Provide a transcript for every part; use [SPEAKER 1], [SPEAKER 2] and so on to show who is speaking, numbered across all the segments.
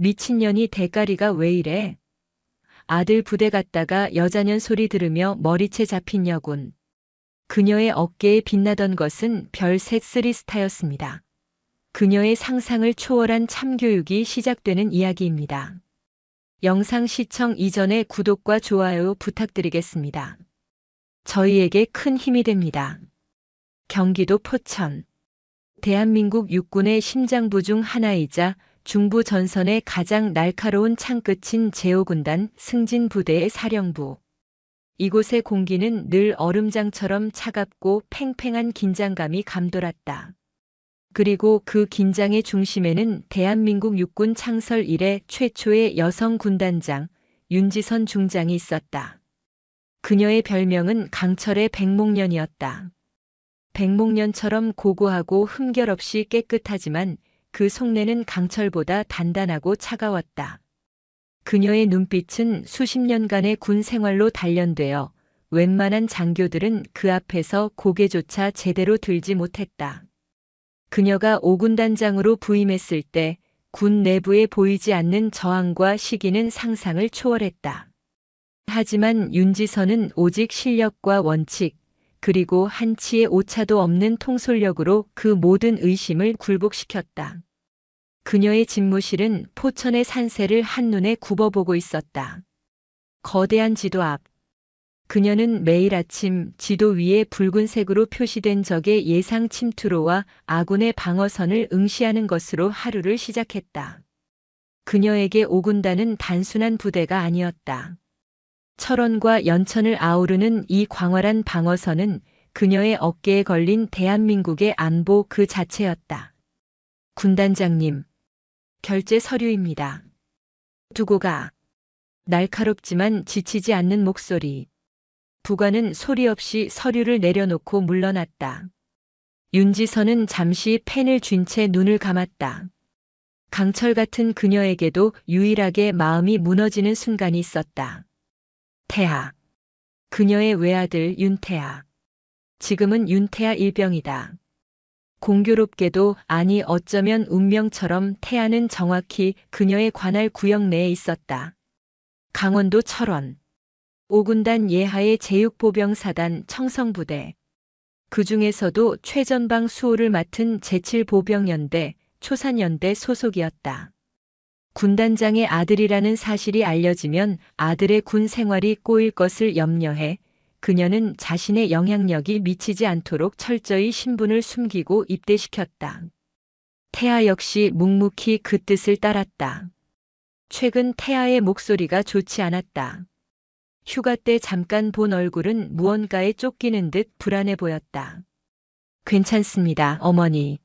[SPEAKER 1] 미친년이 대가리가 왜 이래? 아들 부대 갔다가 여자년 소리 들으며 머리채 잡힌 여군. 그녀의 어깨에 빛나던 것은 별색 3스타였습니다. 그녀의 상상을 초월한 참교육이 시작되는 이야기입니다. 영상 시청 이전에 구독과 좋아요 부탁드리겠습니다. 저희에게 큰 힘이 됩니다. 경기도 포천. 대한민국 육군의 심장부 중 하나이자 중부 전선의 가장 날카로운 창끝인 제5군단 승진부대의 사령부. 이곳의 공기는 늘 얼음장처럼 차갑고 팽팽한 긴장감이 감돌았다. 그리고 그 긴장의 중심에는 대한민국 육군 창설 이래 최초의 여성 군단장 윤지선 중장이 있었다. 그녀의 별명은 강철의 백목년이었다. 백목년처럼 고고하고 흠결 없이 깨끗하지만 그 속내는 강철보다 단단하고 차가웠다. 그녀의 눈빛은 수십 년간의 군 생활로 단련되어 웬만한 장교들은 그 앞에서 고개조차 제대로 들지 못했다. 그녀가 5군단장으로 부임했을 때 군 내부에 보이지 않는 저항과 시기는 상상을 초월했다. 하지만 윤지선은 오직 실력과 원칙, 그리고 한치의 오차도 없는 통솔력으로 그 모든 의심을 굴복시켰다. 그녀의 집무실은 포천의 산세를 한눈에 굽어보고 있었다. 거대한 지도 앞. 그녀는 매일 아침 지도 위에 붉은색으로 표시된 적의 예상 침투로와 아군의 방어선을 응시하는 것으로 하루를 시작했다. 그녀에게 5군단은 단순한 부대가 아니었다. 철원과 연천을 아우르는 이 광활한 방어선은 그녀의 어깨에 걸린 대한민국의 안보 그 자체였다. 군단장님, 결제 서류입니다. 두고 가. 날카롭지만 지치지 않는 목소리. 부관은 소리 없이 서류를 내려놓고 물러났다. 윤지선은 잠시 펜을 쥔 채 눈을 감았다. 강철 같은 그녀에게도 유일하게 마음이 무너지는 순간이 있었다. 태아. 그녀의 외아들 윤태아. 지금은 윤태아 일병이다. 공교롭게도 아니 어쩌면 운명처럼 태아는 정확히 그녀의 관할 구역 내에 있었다. 강원도 철원. 5군단 예하의 제6보병사단 청성부대. 그 중에서도 최전방 수호를 맡은 제7보병연대, 초산연대 소속이었다. 군단장의 아들이라는 사실이 알려지면 아들의 군 생활이 꼬일 것을 염려해 그녀는 자신의 영향력이 미치지 않도록 철저히 신분을 숨기고 입대시켰다. 태아 역시 묵묵히 그 뜻을 따랐다. 최근 태아의 목소리가 좋지 않았다. 휴가 때 잠깐 본 얼굴은 무언가에 쫓기는 듯 불안해 보였다. 괜찮습니다, 어머니.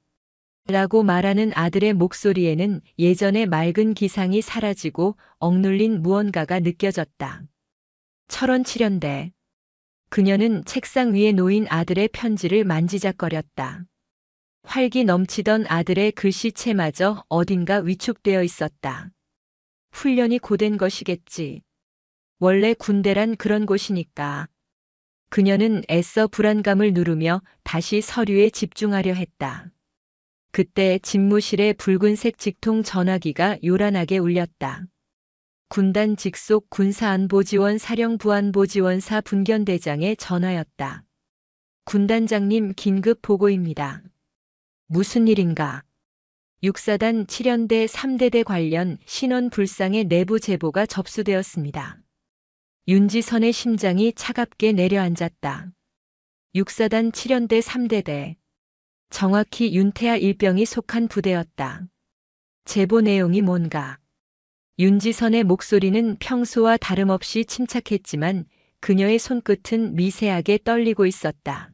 [SPEAKER 1] 라고 말하는 아들의 목소리에는 예전의 맑은 기상이 사라지고 억눌린 무언가가 느껴졌다. 철원 7연대. 그녀는 책상 위에 놓인 아들의 편지를 만지작거렸다. 활기 넘치던 아들의 글씨체마저 어딘가 위축되어 있었다. 훈련이 고된 것이겠지. 원래 군대란 그런 곳이니까. 그녀는 애써 불안감을 누르며 다시 서류에 집중하려 했다. 그때 집무실의 붉은색 직통 전화기가 요란하게 울렸다. 군단 직속 군사안보지원 사령부안보지원사 분견대장의 전화였다. 군단장님 긴급 보고입니다. 무슨 일인가? 육사단 7연대 3대대 관련 신원 불상의 내부 제보가 접수되었습니다. 윤지선의 심장이 차갑게 내려앉았다. 육사단 7연대 3대대. 정확히 윤태아 일병이 속한 부대였다. 제보 내용이 뭔가? 윤지선의 목소리는 평소와 다름없이 침착했지만 그녀의 손끝은 미세하게 떨리고 있었다.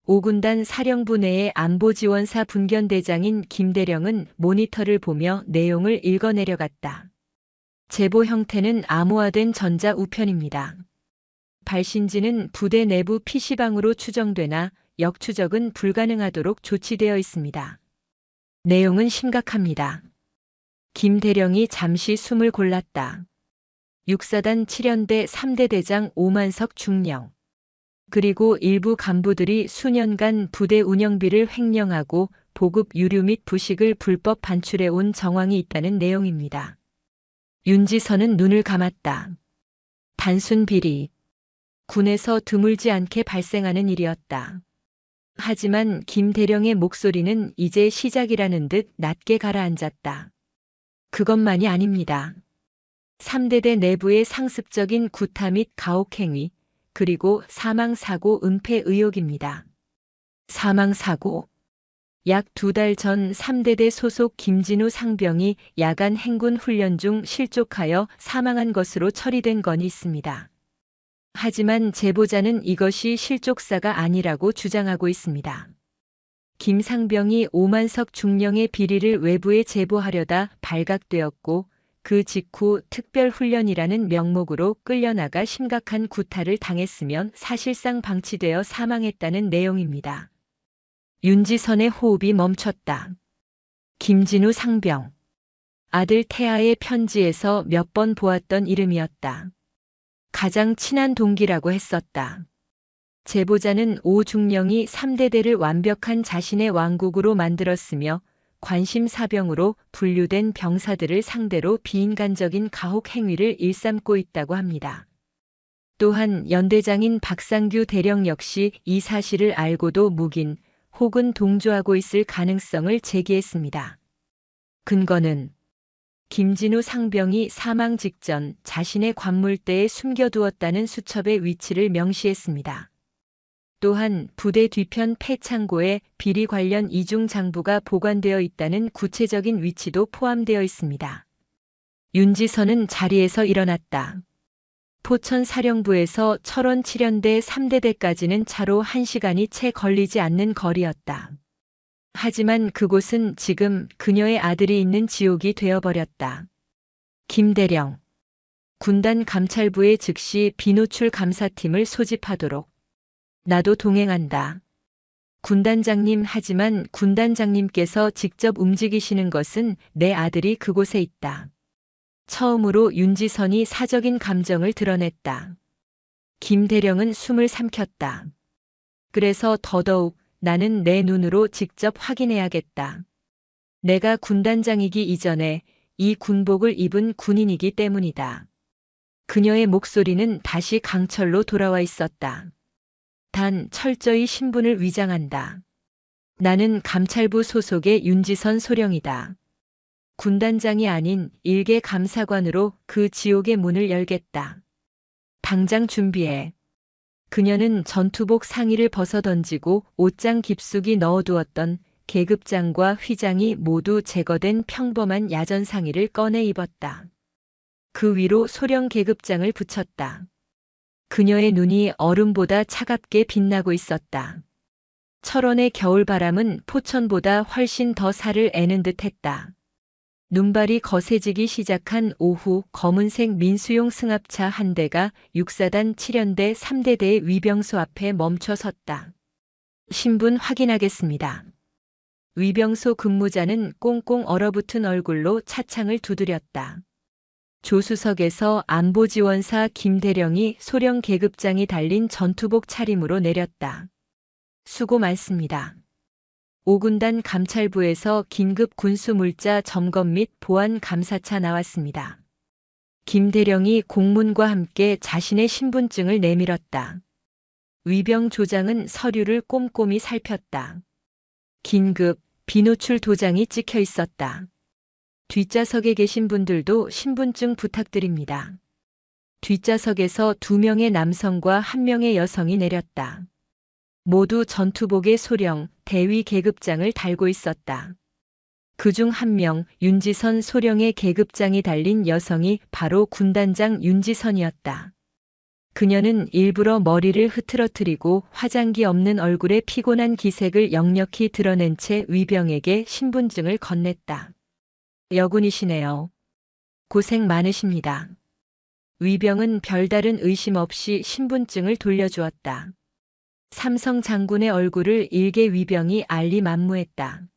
[SPEAKER 1] 5군단 사령부 내의 안보지원사 분견대장인 김대령은 모니터를 보며 내용을 읽어내려갔다. 제보 형태는 암호화된 전자우편입니다. 발신지는 부대 내부 PC방으로 추정되나 역추적은 불가능하도록 조치되어 있습니다. 내용은 심각합니다. 김 대령이 잠시 숨을 골랐다. 육사단 7연대 3대 대장 오만석 중령. 그리고 일부 간부들이 수년간 부대 운영비를 횡령하고 보급 유류 및 부식을 불법 반출해 온 정황이 있다는 내용입니다. 윤지선은 눈을 감았다. 단순 비리. 군에서 드물지 않게 발생하는 일이었다. 하지만 김 대령의 목소리는 이제 시작이라는 듯 낮게 가라앉았다. 그것만이 아닙니다. 3대대 내부의 상습적인 구타 및 가혹행위, 그리고 사망사고 은폐 의혹입니다. 사망사고. 약 2달 전 3대대 소속 김진우 상병이 야간 행군 훈련 중 실족하여 사망한 것으로 처리된 건이 있습니다. 하지만 제보자는 이것이 실족사가 아니라고 주장하고 있습니다. 김 상병이 오만석 중령의 비리를 외부에 제보하려다 발각되었고 그 직후 특별훈련이라는 명목으로 끌려나가 심각한 구타를 당했으면 사실상 방치되어 사망했다는 내용입니다. 윤지선의 호흡이 멈췄다. 김진우 상병. 아들 태아의 편지에서 몇 번 보았던 이름이었다. 가장 친한 동기라고 했었다. 제보자는 오 중령이 3대대를 완벽한 자신의 왕국으로 만들었으며 관심사병으로 분류된 병사들을 상대로 비인간적인 가혹 행위를 일삼고 있다고 합니다. 또한 연대장인 박상규 대령 역시 이 사실을 알고도 묵인 혹은 동조하고 있을 가능성을 제기했습니다. 근거는 김진우 상병이 사망 직전 자신의 관물대에 숨겨두었다는 수첩의 위치를 명시했습니다. 또한 부대 뒤편 폐창고에 비리 관련 이중 장부가 보관되어 있다는 구체적인 위치도 포함되어 있습니다. 윤지선은 자리에서 일어났다. 포천 사령부에서 철원 7연대 3대대까지는 차로 1시간이 채 걸리지 않는 거리였다. 하지만 그곳은 지금 그녀의 아들이 있는 지옥이 되어버렸다. 김대령. 군단 감찰부에 즉시 비노출 감사팀을 소집하도록. 나도 동행한다. 군단장님, 하지만 군단장님께서 직접 움직이시는 것은 내 아들이 그곳에 있다. 처음으로 윤지선이 사적인 감정을 드러냈다. 김대령은 숨을 삼켰다. 그래서 더더욱 나는 내 눈으로 직접 확인해야겠다. 내가 군단장이기 이전에 이 군복을 입은 군인이기 때문이다. 그녀의 목소리는 다시 강철로 돌아와 있었다. 단 철저히 신분을 위장한다. 나는 감찰부 소속의 윤지선 소령이다. 군단장이 아닌 일개 감사관으로 그 지옥의 문을 열겠다. 당장 준비해. 그녀는 전투복 상의를 벗어던지고 옷장 깊숙이 넣어두었던 계급장과 휘장이 모두 제거된 평범한 야전 상의를 꺼내 입었다. 그 위로 소령 계급장을 붙였다. 그녀의 눈이 얼음보다 차갑게 빛나고 있었다. 철원의 겨울바람은 포천보다 훨씬 더 살을 애는 듯했다. 눈발이 거세지기 시작한 오후 검은색 민수용 승합차 한 대가 6사단 7연대 3대대의 위병소 앞에 멈춰 섰다. 신분 확인하겠습니다. 위병소 근무자는 꽁꽁 얼어붙은 얼굴로 차창을 두드렸다. 조수석에서 안보지원사 김대령이 소령 계급장이 달린 전투복 차림으로 내렸다. 수고 많습니다. 5군단 감찰부에서 긴급 군수물자 점검 및 보안 감사차 나왔습니다. 김대령이 공문과 함께 자신의 신분증을 내밀었다. 위병 조장은 서류를 꼼꼼히 살폈다. 긴급 비노출 도장이 찍혀 있었다. 뒷좌석에 계신 분들도 신분증 부탁드립니다. 뒷좌석에서 2명의 남성과 1명의 여성이 내렸다. 모두 전투복의 소령, 대위 계급장을 달고 있었다. 그중 1명, 윤지선 소령의 계급장이 달린 여성이 바로 군단장 윤지선이었다. 그녀는 일부러 머리를 흐트러뜨리고 화장기 없는 얼굴에 피곤한 기색을 역력히 드러낸 채 위병에게 신분증을 건넸다. 여군이시네요. 고생 많으십니다. 위병은 별다른 의심 없이 신분증을 돌려주었다. 삼성 장군의 얼굴을 일개 위병이 알리 만무했다.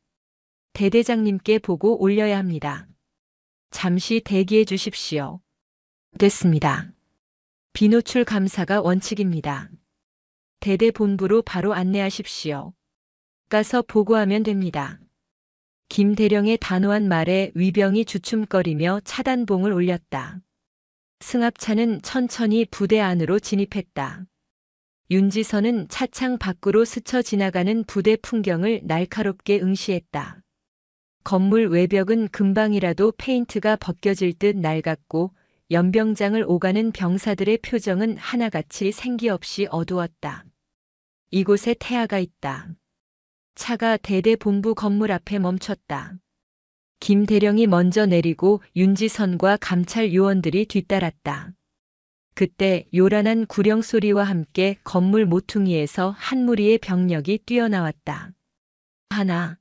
[SPEAKER 1] 대대장님께 보고 올려야 합니다. 잠시 대기해 주십시오. 됐습니다. 비노출 감사가 원칙입니다. 대대 본부로 바로 안내하십시오. 가서 보고하면 됩니다. 김대령의 단호한 말에 위병이 주춤거리며 차단봉을 올렸다. 승합차는 천천히 부대 안으로 진입했다. 윤지선은 차창 밖으로 스쳐 지나가는 부대 풍경을 날카롭게 응시했다. 건물 외벽은 금방이라도 페인트가 벗겨질 듯 낡았고 연병장을 오가는 병사들의 표정은 하나같이 생기 없이 어두웠다. 이곳에 태아가 있다. 차가 대대본부 건물 앞에 멈췄다. 김대령이 먼저 내리고 윤지선과 감찰 요원들이 뒤따랐다. 그때 요란한 구령 소리와 함께 건물 모퉁이에서 한 무리의 병력이 뛰어나왔다. 하나,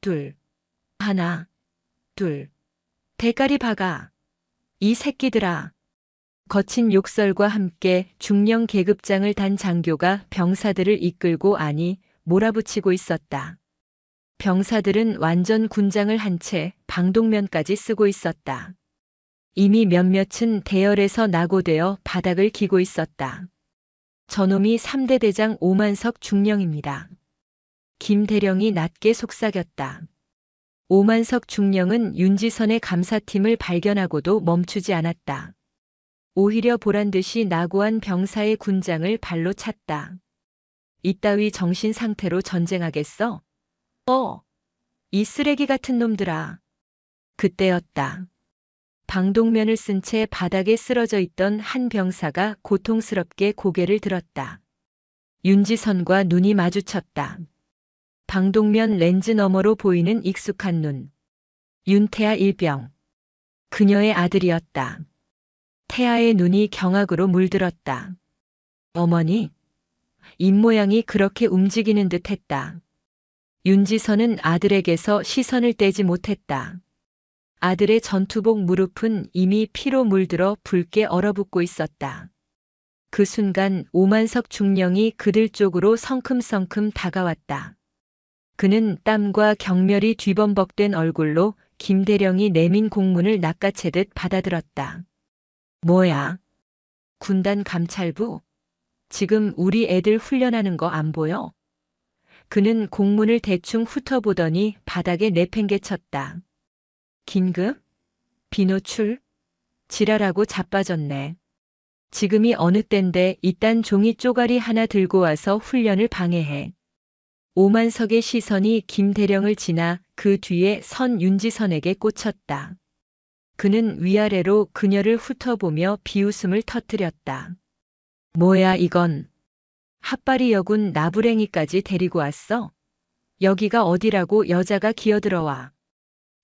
[SPEAKER 1] 둘, 하나, 둘. 대가리 박아. 이 새끼들아. 거친 욕설과 함께 중령 계급장을 단 장교가 병사들을 이끌고 아니 몰아붙이고 있었다. 병사들은 완전 군장을 한 채 방독면까지 쓰고 있었다. 이미 몇몇은 대열에서 낙오되어 바닥을 기고 있었다. 저놈이 3대 대장 오만석 중령입니다. 김대령이 낮게 속삭였다. 오만석 중령은 윤지선의 감사팀을 발견하고도 멈추지 않았다. 오히려 보란듯이 낙오한 병사의 군장을 발로 찼다. 이따위 정신 상태로 전쟁하겠어? 이 쓰레기 같은 놈들아. 그때였다. 방독면을 쓴 채 바닥에 쓰러져 있던 한 병사가 고통스럽게 고개를 들었다. 윤지선과 눈이 마주쳤다. 방독면 렌즈 너머로 보이는 익숙한 눈. 윤태아 일병. 그녀의 아들이었다. 태아의 눈이 경악으로 물들었다. 어머니? 입모양이 그렇게 움직이는 듯 했다. 윤지선은 아들에게서 시선을 떼지 못했다. 아들의 전투복 무릎은 이미 피로 물들어 붉게 얼어붙고 있었다. 그 순간 오만석 중령이 그들 쪽으로 성큼성큼 다가왔다. 그는 땀과 경멸이 뒤범벅된 얼굴로 김대령이 내민 공문을 낚아채듯 받아들었다. 뭐야? 군단 감찰부? 지금 우리 애들 훈련하는 거 안 보여? 그는 공문을 대충 훑어보더니 바닥에 내팽개쳤다. 긴급? 비노출? 지랄하고 자빠졌네. 지금이 어느 땐데 이딴 종이 쪼가리 하나 들고 와서 훈련을 방해해. 오만석의 시선이 김대령을 지나 그 뒤에 선 윤지선에게 꽂혔다. 그는 위아래로 그녀를 훑어보며 비웃음을 터뜨렸다. 뭐야 이건. 핫바리 여군 나부랭이까지 데리고 왔어? 여기가 어디라고 여자가 기어들어와.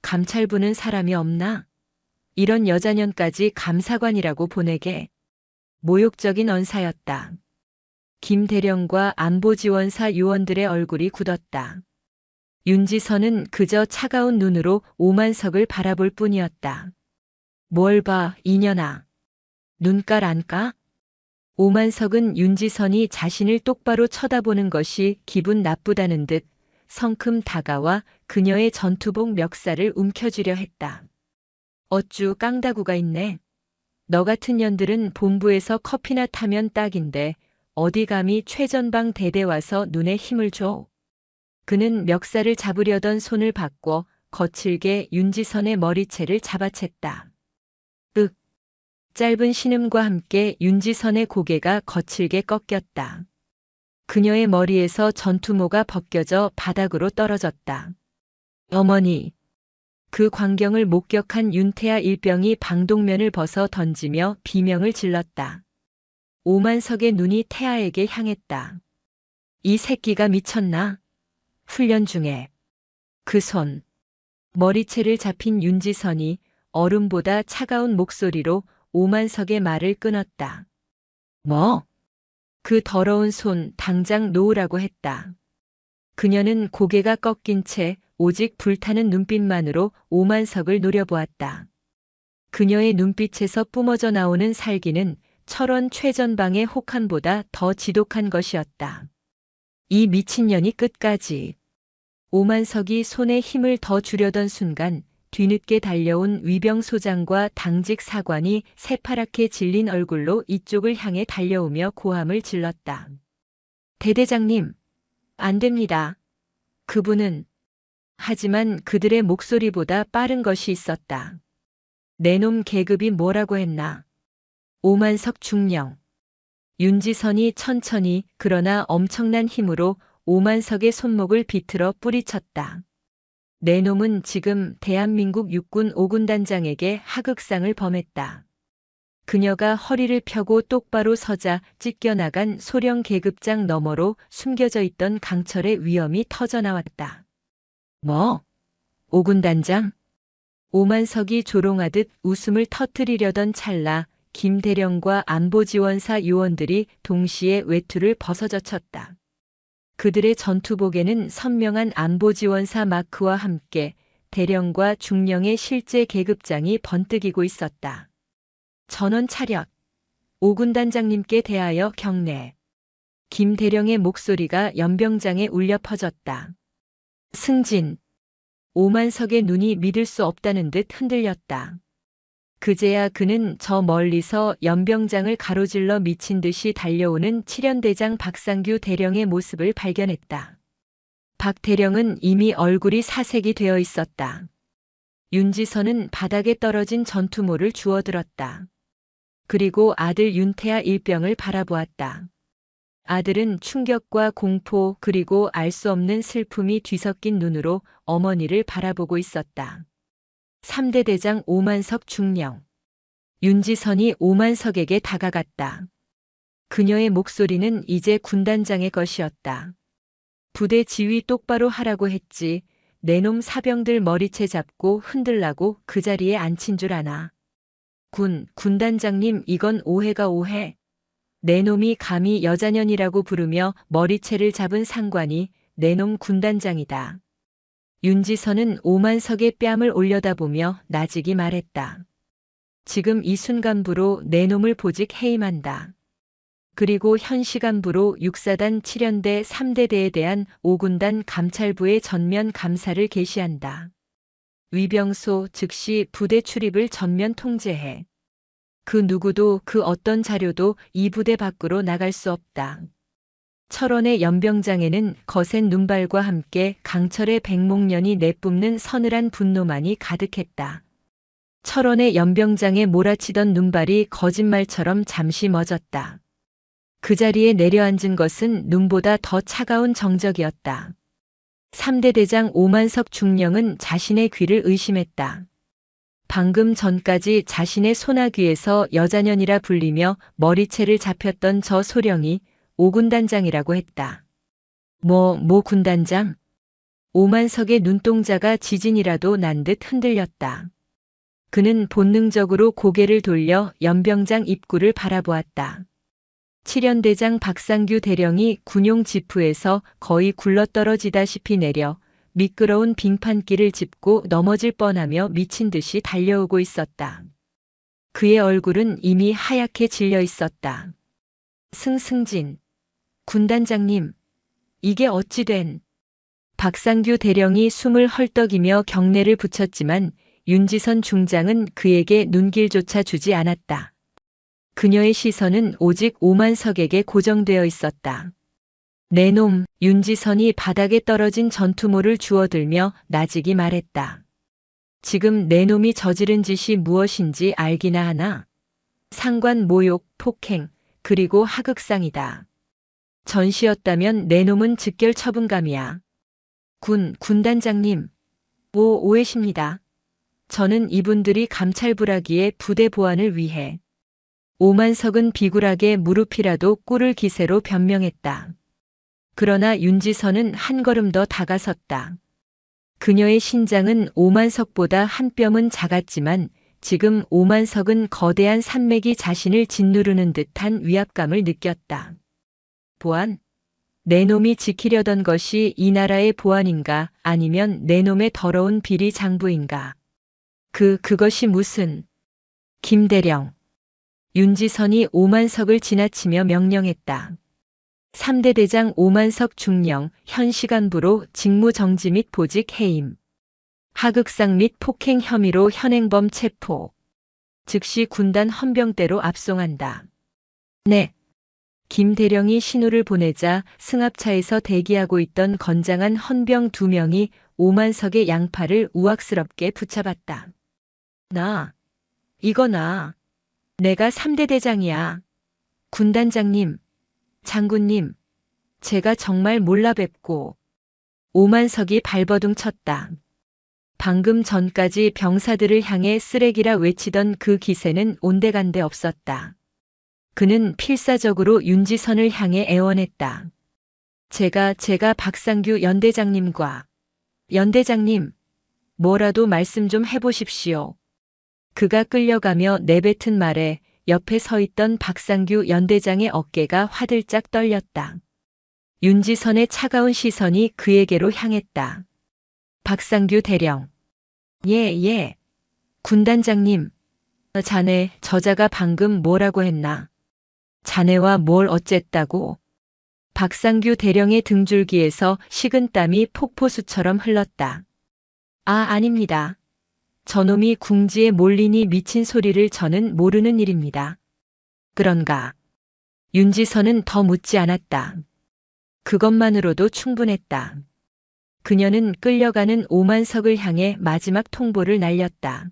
[SPEAKER 1] 감찰부는 사람이 없나? 이런 여자년까지 감사관이라고 보내게. 모욕적인 언사였다. 김대령과 안보지원사 요원들의 얼굴이 굳었다. 윤지선은 그저 차가운 눈으로 오만석을 바라볼 뿐이었다. 뭘 봐, 이년아. 눈깔 안 까? 오만석은 윤지선이 자신을 똑바로 쳐다보는 것이 기분 나쁘다는 듯 성큼 다가와 그녀의 전투복 멱살을 움켜쥐려 했다. 어쭈 깡다구가 있네. 너 같은 년들은 본부에서 커피나 타면 딱인데 어디 감히 최전방 대대 와서 눈에 힘을 줘. 그는 멱살을 잡으려던 손을 바꿔 거칠게 윤지선의 머리채를 잡아챘다. 짧은 신음과 함께 윤지선의 고개가 거칠게 꺾였다. 그녀의 머리에서 전투모가 벗겨져 바닥으로 떨어졌다. 어머니. 그 광경을 목격한 윤태아 일병이 방독면을 벗어 던지며 비명을 질렀다. 오만석의 눈이 태아에게 향했다. 이 새끼가 미쳤나? 훈련 중에. 그 손. 머리채를 잡힌 윤지선이 얼음보다 차가운 목소리로 오만석의 말을 끊었다. 뭐? 그 더러운 손 당장 놓으라고 했다. 그녀는 고개가 꺾인 채 오직 불타는 눈빛만으로 오만석을 노려보았다. 그녀의 눈빛에서 뿜어져 나오는 살기는 철원 최전방의 혹한보다 더 지독한 것이었다. 이 미친년이 끝까지. 오만석이 손에 힘을 더 주려던 순간 뒤늦게 달려온 위병소장과 당직 사관이 새파랗게 질린 얼굴로 이쪽을 향해 달려오며 고함을 질렀다. 대대장님, 안 됩니다. 그분은 하지만 그들의 목소리보다 빠른 것이 있었다. 내놈 계급이 뭐라고 했나? 오만석 중령. 윤지선이 천천히 그러나 엄청난 힘으로 오만석의 손목을 비틀어 뿌리쳤다. 내놈은 지금 대한민국 육군 5군단장에게 하극상을 범했다. 그녀가 허리를 펴고 똑바로 서자 찢겨나간 소령 계급장 너머로 숨겨져 있던 강철의 위엄이 터져나왔다. 뭐? 5군단장? 오만석이 조롱하듯 웃음을 터뜨리려던 찰나 김대령과 안보지원사 요원들이 동시에 외투를 벗어젖혔다. 그들의 전투복에는 선명한 안보지원사 마크와 함께 대령과 중령의 실제 계급장이 번뜩이고 있었다. 전원 차렷. 5군단장님께 대하여 경례. 김대령의 목소리가 연병장에 울려 퍼졌다. 승진. 오만석의 눈이 믿을 수 없다는 듯 흔들렸다. 그제야 그는 저 멀리서 연병장을 가로질러 미친 듯이 달려오는 칠연대장 박상규 대령의 모습을 발견했다. 박 대령은 이미 얼굴이 사색이 되어 있었다. 윤지선은 바닥에 떨어진 전투모를 주워들었다. 그리고 아들 윤태아 일병을 바라보았다. 아들은 충격과 공포 그리고 알 수 없는 슬픔이 뒤섞인 눈으로 어머니를 바라보고 있었다. 3대 대장 오만석 중령. 윤지선이 오만석에게 다가갔다. 그녀의 목소리는 이제 군단장의 것이었다. 부대 지휘 똑바로 하라고 했지. 내놈 사병들 머리채 잡고 흔들라고 그 자리에 앉힌 줄 아나. 군단장님, 이건 오해가 오해. 내놈이 감히 여자년이라고 부르며 머리채를 잡은 상관이 내놈 군단장이다. 윤지선은 오만석의 뺨을 올려다보며 나직이 말했다. 지금 이 순간부로 내놈을 보직 해임한다. 그리고 현 시간부로 6사단 7연대 3대대에 대한 5군단 감찰부의 전면 감사를 개시한다. 위병소 즉시 부대 출입을 전면 통제해. 그 누구도 그 어떤 자료도 이 부대 밖으로 나갈 수 없다. 철원의 연병장에는 거센 눈발과 함께 강철의 백목련이 내뿜는 서늘한 분노만이 가득했다. 철원의 연병장에 몰아치던 눈발이 거짓말처럼 잠시 멎었다. 그 자리에 내려앉은 것은 눈보다 더 차가운 정적이었다. 3대 대장 오만석 중령은 자신의 귀를 의심했다. 방금 전까지 자신의 소나귀에서 여자년이라 불리며 머리채를 잡혔던 저 소령이 5군단장이라고 했다. 뭐 군단장? 오만석의 눈동자가 지진이라도 난 듯 흔들렸다. 그는 본능적으로 고개를 돌려 연병장 입구를 바라보았다. 7연대장 박상규 대령이 군용 지프에서 거의 굴러떨어지다시피 내려 미끄러운 빙판길을 짚고 넘어질 뻔하며 미친 듯이 달려오고 있었다. 그의 얼굴은 이미 하얗게 질려 있었다. 승진. 군단장님, 이게 어찌 된... 박상규 대령이 숨을 헐떡이며 경례를 붙였지만 윤지선 중장은 그에게 눈길조차 주지 않았다. 그녀의 시선은 오직 오만석에게 고정되어 있었다. 내놈, 윤지선이 바닥에 떨어진 전투모를 주워들며 나직이 말했다. 지금 내놈이 저지른 짓이 무엇인지 알기나 하나? 상관 모욕, 폭행, 그리고 하극상이다. 전시였다면 내놈은 즉결 처분감이야. 군단장님, 오해십니다. 저는 이분들이 감찰부라기에 부대 보안을 위해. 오만석은 비굴하게 무릎이라도 꿇을 기세로 변명했다. 그러나 윤지선은 한 걸음 더 다가섰다. 그녀의 신장은 오만석보다 한 뼘은 작았지만 지금 오만석은 거대한 산맥이 자신을 짓누르는 듯한 위압감을 느꼈다. 보안? 내놈이 지키려던 것이 이 나라의 보안인가 아니면 내놈의 더러운 비리 장부인가? 그것이 무슨... 김대령. 윤지선이 오만석을 지나치며 명령했다. 3대 대장 오만석 중령 현 시간부로 직무정지 및 보직 해임. 하극상 및 폭행 혐의로 현행범 체포. 즉시 군단 헌병대로 압송한다. 네. 김 대령이 신호를 보내자 승합차에서 대기하고 있던 건장한 헌병 2명이 오만석의 양팔을 우악스럽게 붙잡았다. 이거 나. 내가 3대 대장이야. 군단장님, 장군님, 제가 정말 몰라 뵙고. 오만석이 발버둥 쳤다. 방금 전까지 병사들을 향해 쓰레기라 외치던 그 기세는 온데간데 없었다. 그는 필사적으로 윤지선을 향해 애원했다. 제가 박상규 연대장님과. 연대장님, 뭐라도 말씀 좀 해보십시오. 그가 끌려가며 내뱉은 말에 옆에 서 있던 박상규 연대장의 어깨가 화들짝 떨렸다. 윤지선의 차가운 시선이 그에게로 향했다. 박상규 대령. 예. 군단장님. 자네, 저자가 방금 뭐라고 했나? 자네와 뭘 어쨌다고? 박상규 대령의 등줄기에서 식은땀이 폭포수처럼 흘렀다. 아닙니다. 저놈이 궁지에 몰리니 미친 소리를 저는 모르는 일입니다. 그런가? 윤지선은 더 묻지 않았다. 그것만으로도 충분했다. 그녀는 끌려가는 오만석을 향해 마지막 통보를 날렸다.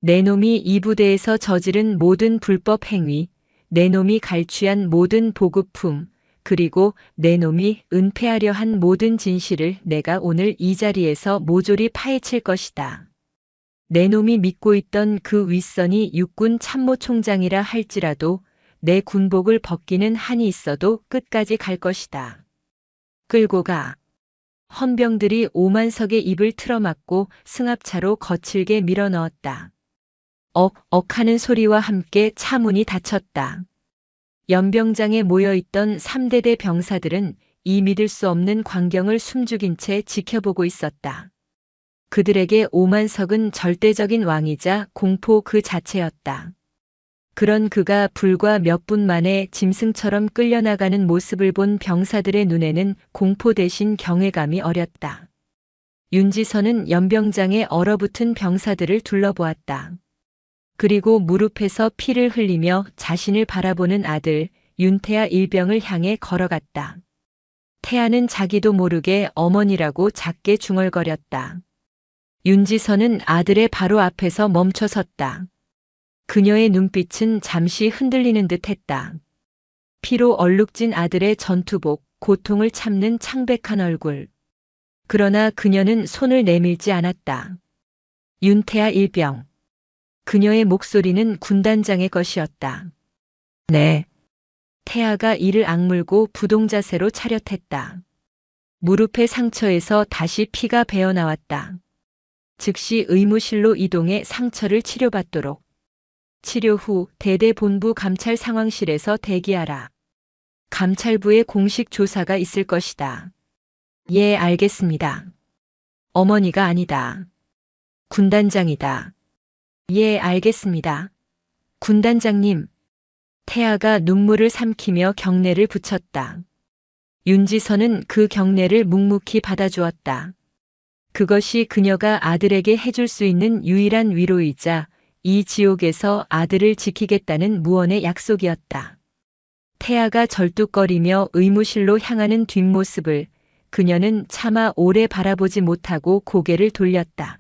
[SPEAKER 1] 내 놈이 이 부대에서 저지른 모든 불법 행위, 내 놈이 갈취한 모든 보급품, 그리고 내 놈이 은폐하려 한 모든 진실을 내가 오늘 이 자리에서 모조리 파헤칠 것이다. 내 놈이 믿고 있던 그 윗선이 육군 참모총장이라 할지라도 내 군복을 벗기는 한이 있어도 끝까지 갈 것이다. 끌고 가. 헌병들이 오만석의 입을 틀어막고 승합차로 거칠게 밀어넣었다. 억 하는 소리와 함께 차문이 닫혔다. 연병장에 모여있던 3대대 병사들은 이 믿을 수 없는 광경을 숨죽인 채 지켜보고 있었다. 그들에게 오만석은 절대적인 왕이자 공포 그 자체였다. 그런 그가 불과 몇 분 만에 짐승처럼 끌려나가는 모습을 본 병사들의 눈에는 공포 대신 경외감이 어렸다. 윤지선은 연병장에 얼어붙은 병사들을 둘러보았다. 그리고 무릎에서 피를 흘리며 자신을 바라보는 아들 윤태아 일병을 향해 걸어갔다. 태아는 자기도 모르게 어머니라고 작게 중얼거렸다. 윤지선은 아들의 바로 앞에서 멈춰섰다. 그녀의 눈빛은 잠시 흔들리는 듯 했다. 피로 얼룩진 아들의 전투복, 고통을 참는 창백한 얼굴. 그러나 그녀는 손을 내밀지 않았다. 윤태아 일병. 그녀의 목소리는 군단장의 것이었다. 네. 태아가 이를 악물고 부동자세로 차렷했다. 무릎의 상처에서 다시 피가 배어나왔다. 즉시 의무실로 이동해 상처를 치료받도록. 치료 후 대대본부 감찰 상황실에서 대기하라. 감찰부의 공식 조사가 있을 것이다. 예, 알겠습니다. 어머니가 아니다. 군단장이다. 예, 알겠습니다. 군단장님. 태아가 눈물을 삼키며 경례를 붙였다. 윤지선은 그 경례를 묵묵히 받아주었다. 그것이 그녀가 아들에게 해줄 수 있는 유일한 위로이자 이 지옥에서 아들을 지키겠다는 무언의 약속이었다. 태아가 절뚝거리며 의무실로 향하는 뒷모습을 그녀는 차마 오래 바라보지 못하고 고개를 돌렸다.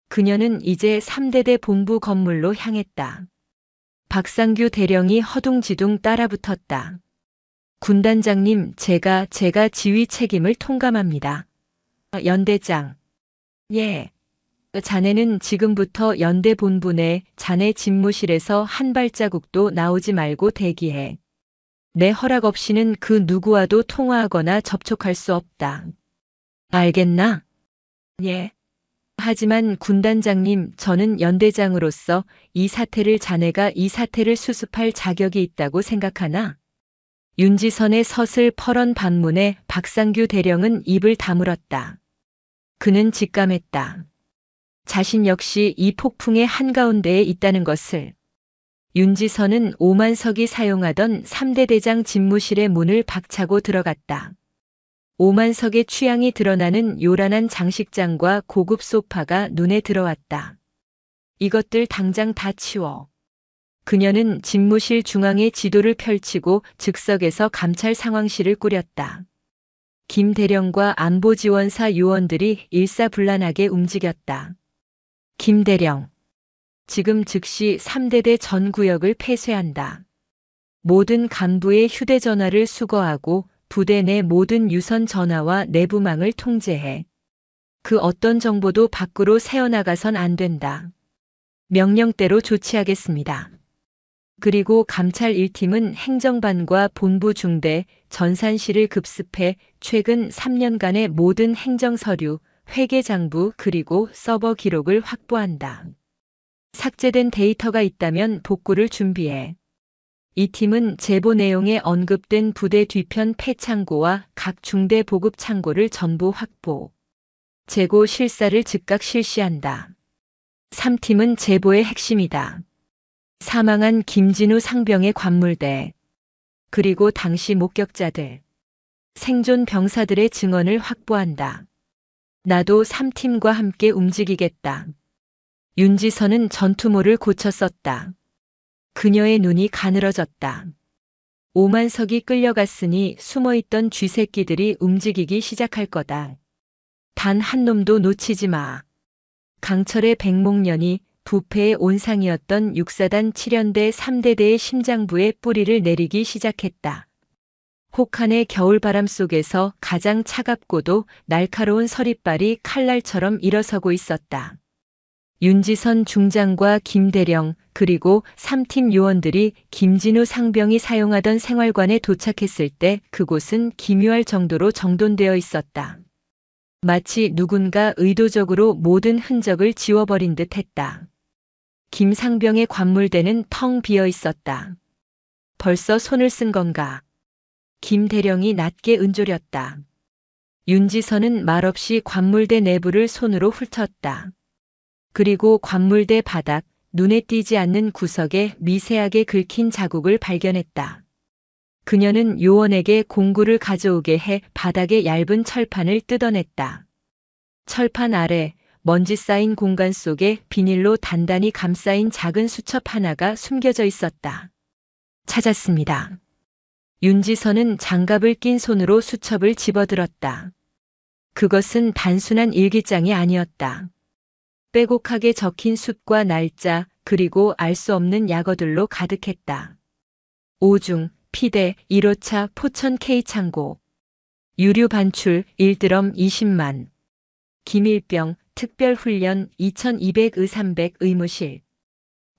[SPEAKER 1] 그녀는 이제 3대대 본부 건물로 향했다. 박상규 대령이 허둥지둥 따라붙었다. 군단장님, 제가 지휘 책임을 통감합니다. 연대장. 예. 자네는 지금부터 연대 본부 내 자네 집무실에서 한 발자국도 나오지 말고 대기해. 내 허락 없이는 그 누구와도 통화하거나 접촉할 수 없다. 알겠나? 예. 하지만 군단장님, 저는 연대장으로서 이 사태를 자네가 이 사태를 수습할 자격이 있다고 생각하나? 윤지선의 서슬 퍼런 반문에 박상규 대령은 입을 다물었다. 그는 직감했다. 자신 역시 이 폭풍의 한가운데에 있다는 것을. 윤지선은 오만석이 사용하던 3대 대장 집무실의 문을 박차고 들어갔다. 오만석의 취향이 드러나는 요란한 장식장과 고급 소파가 눈에 들어왔다. 이것들 당장 다 치워. 그녀는 집무실 중앙에 지도를 펼치고 즉석에서 감찰 상황실을 꾸렸다. 김 대령과 안보지원사 요원들이 일사불란하게 움직였다. 김 대령. 지금 즉시 3대대 전 구역을 폐쇄한다. 모든 간부의 휴대전화를 수거하고 부대 내 모든 유선 전화와 내부망을 통제해. 그 어떤 정보도 밖으로 새어나가선 안 된다. 명령대로 조치하겠습니다. 그리고 감찰 1팀은 행정반과 본부 중대, 전산실을 급습해 최근 3년간의 모든 행정서류, 회계장부 그리고 서버 기록을 확보한다. 삭제된 데이터가 있다면 복구를 준비해. 이 팀은 제보 내용에 언급된 부대 뒤편 폐창고와 각 중대 보급 창고를 전부 확보. 재고 실사를 즉각 실시한다. 3팀은 제보의 핵심이다. 사망한 김진우 상병의 관물대, 그리고 당시 목격자들, 생존 병사들의 증언을 확보한다. 나도 3팀과 함께 움직이겠다. 윤지선은 전투모를 고쳐 썼다. 그녀의 눈이 가늘어졌다. 오만석이 끌려갔으니 숨어있던 쥐새끼들이 움직이기 시작할 거다. 단 한 놈도 놓치지 마. 강철의 백목련이 부패의 온상이었던 6사단 7연대 3대대의 심장부에 뿌리를 내리기 시작했다. 혹한의 겨울바람 속에서 가장 차갑고도 날카로운 서리빨이 칼날처럼 일어서고 있었다. 윤지선 중장과 김대령 그리고 3팀 요원들이 김진우 상병이 사용하던 생활관에 도착했을 때 그곳은 기묘할 정도로 정돈되어 있었다. 마치 누군가 의도적으로 모든 흔적을 지워버린 듯 했다. 김 상병의 관물대는 텅 비어 있었다. 벌써 손을 쓴 건가? 김 대령이 낮게 은조렸다. 윤지선은 말없이 관물대 내부를 손으로 훑었다. 그리고 관물대 바닥, 눈에 띄지 않는 구석에 미세하게 긁힌 자국을 발견했다. 그녀는 요원에게 공구를 가져오게 해 바닥에 얇은 철판을 뜯어냈다. 철판 아래 먼지 쌓인 공간 속에 비닐로 단단히 감싸인 작은 수첩 하나가 숨겨져 있었다. 찾았습니다. 윤지선은 장갑을 낀 손으로 수첩을 집어들었다. 그것은 단순한 일기장이 아니었다. 빼곡하게 적힌 숫과 날짜 그리고 알 수 없는 약어들로 가득했다. 오중, 피대, 1호차 포천 K창고. 유류 반출 1드럼 20만. 김일병, 특별훈련 2200-300 의무실.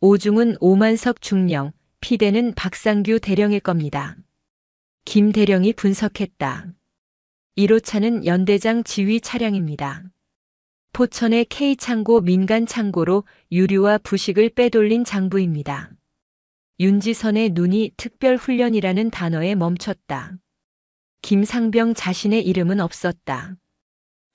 [SPEAKER 1] 오중은 오만석 중령, 피대는 박상규 대령일 겁니다. 김 대령이 분석했다. 1호차는 연대장 지휘 차량입니다. 포천의 K창고 민간 창고로 유류와 부식을 빼돌린 장부입니다. 윤지선의 눈이 특별훈련이라는 단어에 멈췄다. 김상병 자신의 이름은 없었다.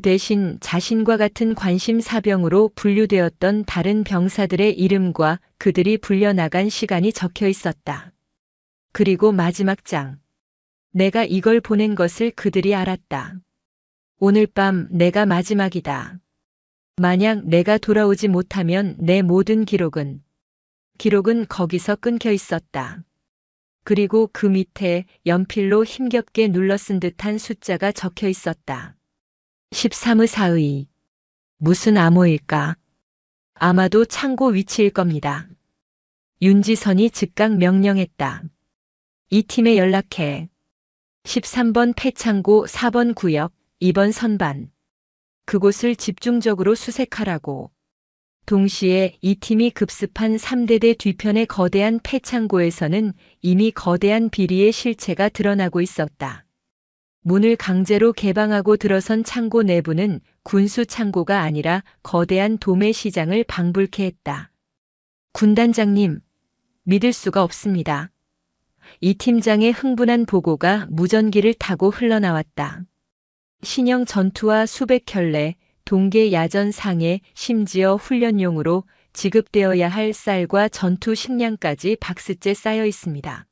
[SPEAKER 1] 대신 자신과 같은 관심사병으로 분류되었던 다른 병사들의 이름과 그들이 불려나간 시간이 적혀 있었다. 그리고 마지막 장. 내가 이걸 보낸 것을 그들이 알았다. 오늘 밤 내가 마지막이다. 만약 내가 돌아오지 못하면 내 모든 기록은 거기서 끊겨 있었다. 그리고 그 밑에 연필로 힘겹게 눌러 쓴 듯한 숫자가 적혀 있었다. 13의 4의. 무슨 암호일까? 아마도 창고 위치일 겁니다. 윤지선이 즉각 명령했다. 이 팀에 연락해. 13번 폐창고 4번 구역 2번 선반. 그곳을 집중적으로 수색하라고. 동시에 이 팀이 급습한 3대대 뒤편의 거대한 폐창고에서는 이미 거대한 비리의 실체가 드러나고 있었다. 문을 강제로 개방하고 들어선 창고 내부는 군수 창고가 아니라 거대한 도매 시장을 방불케 했다. 군단장님, 믿을 수가 없습니다. 이 팀장의 흥분한 보고가 무전기를 타고 흘러나왔다. 신형 전투와 수백 켤레, 동계 야전 상해, 심지어 훈련용으로 지급되어야 할 쌀과 전투 식량까지 박스째 쌓여 있습니다.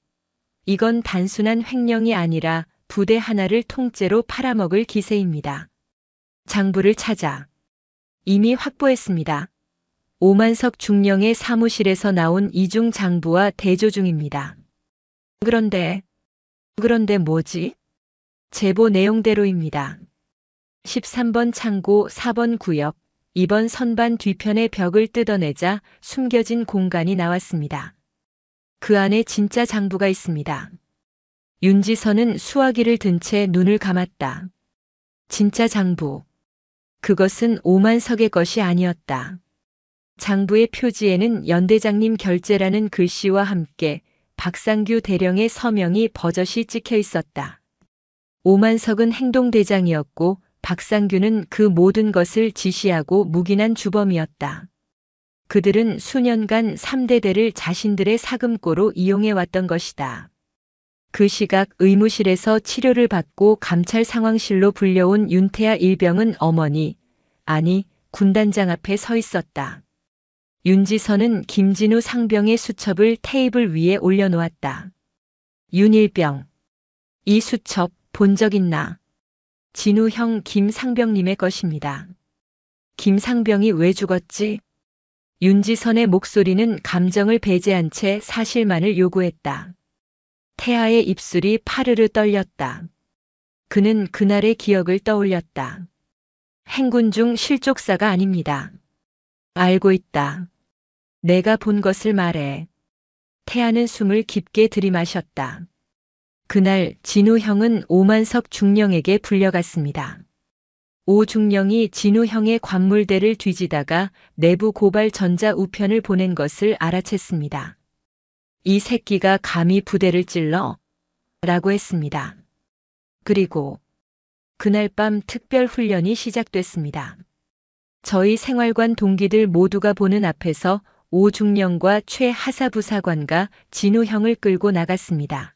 [SPEAKER 1] 이건 단순한 횡령이 아니라 부대 하나를 통째로 팔아먹을 기세입니다. 장부를 찾아. 이미 확보했습니다. 오만석 중령의 사무실에서 나온 이중 장부와 대조 중입니다. 그런데 뭐지? 제보 내용대로입니다. 13번 창고 4번 구역 2번 선반 뒤편의 벽을 뜯어내자 숨겨진 공간이 나왔습니다. 그 안에 진짜 장부가 있습니다. 윤지선은 수화기를 든 채 눈을 감았다. 진짜 장부. 그것은 오만석의 것이 아니었다. 장부의 표지에는 연대장님 결재라는 글씨와 함께 박상규 대령의 서명이 버젓이 찍혀 있었다. 오만석은 행동대장이었고 박상규는 그 모든 것을 지시하고 묵인한 주범이었다. 그들은 수년간 3대대를 자신들의 사금고로 이용해왔던 것이다. 그 시각 의무실에서 치료를 받고 감찰 상황실로 불려온 윤태아 일병은 어머니, 아니 군단장 앞에 서 있었다. 윤지선은 김진우 상병의 수첩을 테이블 위에 올려놓았다. 윤일병. 이 수첩 본 적 있나? 진우 형 김상병님의 것입니다. 김상병이 왜 죽었지? 윤지선의 목소리는 감정을 배제한 채 사실만을 요구했다. 태아의 입술이 파르르 떨렸다. 그는 그날의 기억을 떠올렸다. 행군 중 실족사가 아닙니다. 알고 있다. 내가 본 것을 말해. 태아는 숨을 깊게 들이마셨다. 그날 진우 형은 오만석 중령에게 불려갔습니다. 오 중령이 진우 형의 관물대를 뒤지다가 내부 고발 전자 우편을 보낸 것을 알아챘습니다. 이 새끼가 감히 부대를 찔러? 라고 했습니다. 그리고 그날 밤 특별 훈련이 시작됐습니다. 저희 생활관 동기들 모두가 보는 앞에서 오 중령과 최 하사부사관과 진우 형을 끌고 나갔습니다.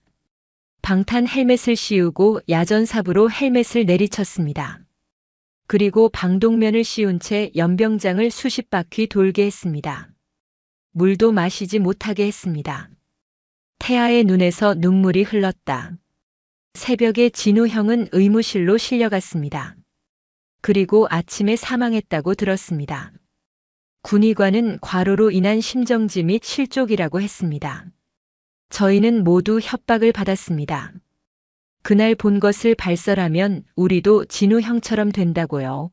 [SPEAKER 1] 방탄 헬멧을 씌우고 야전삽으로 헬멧을 내리쳤습니다. 그리고 방독면을 씌운 채 연병장을 수십 바퀴 돌게 했습니다. 물도 마시지 못하게 했습니다. 태아의 눈에서 눈물이 흘렀다. 새벽에 진우 형은 의무실로 실려갔습니다. 그리고 아침에 사망했다고 들었습니다. 군의관은 과로로 인한 심정지 및 실족이라고 했습니다. 저희는 모두 협박을 받았습니다. 그날 본 것을 발설하면 우리도 진우 형처럼 된다고요.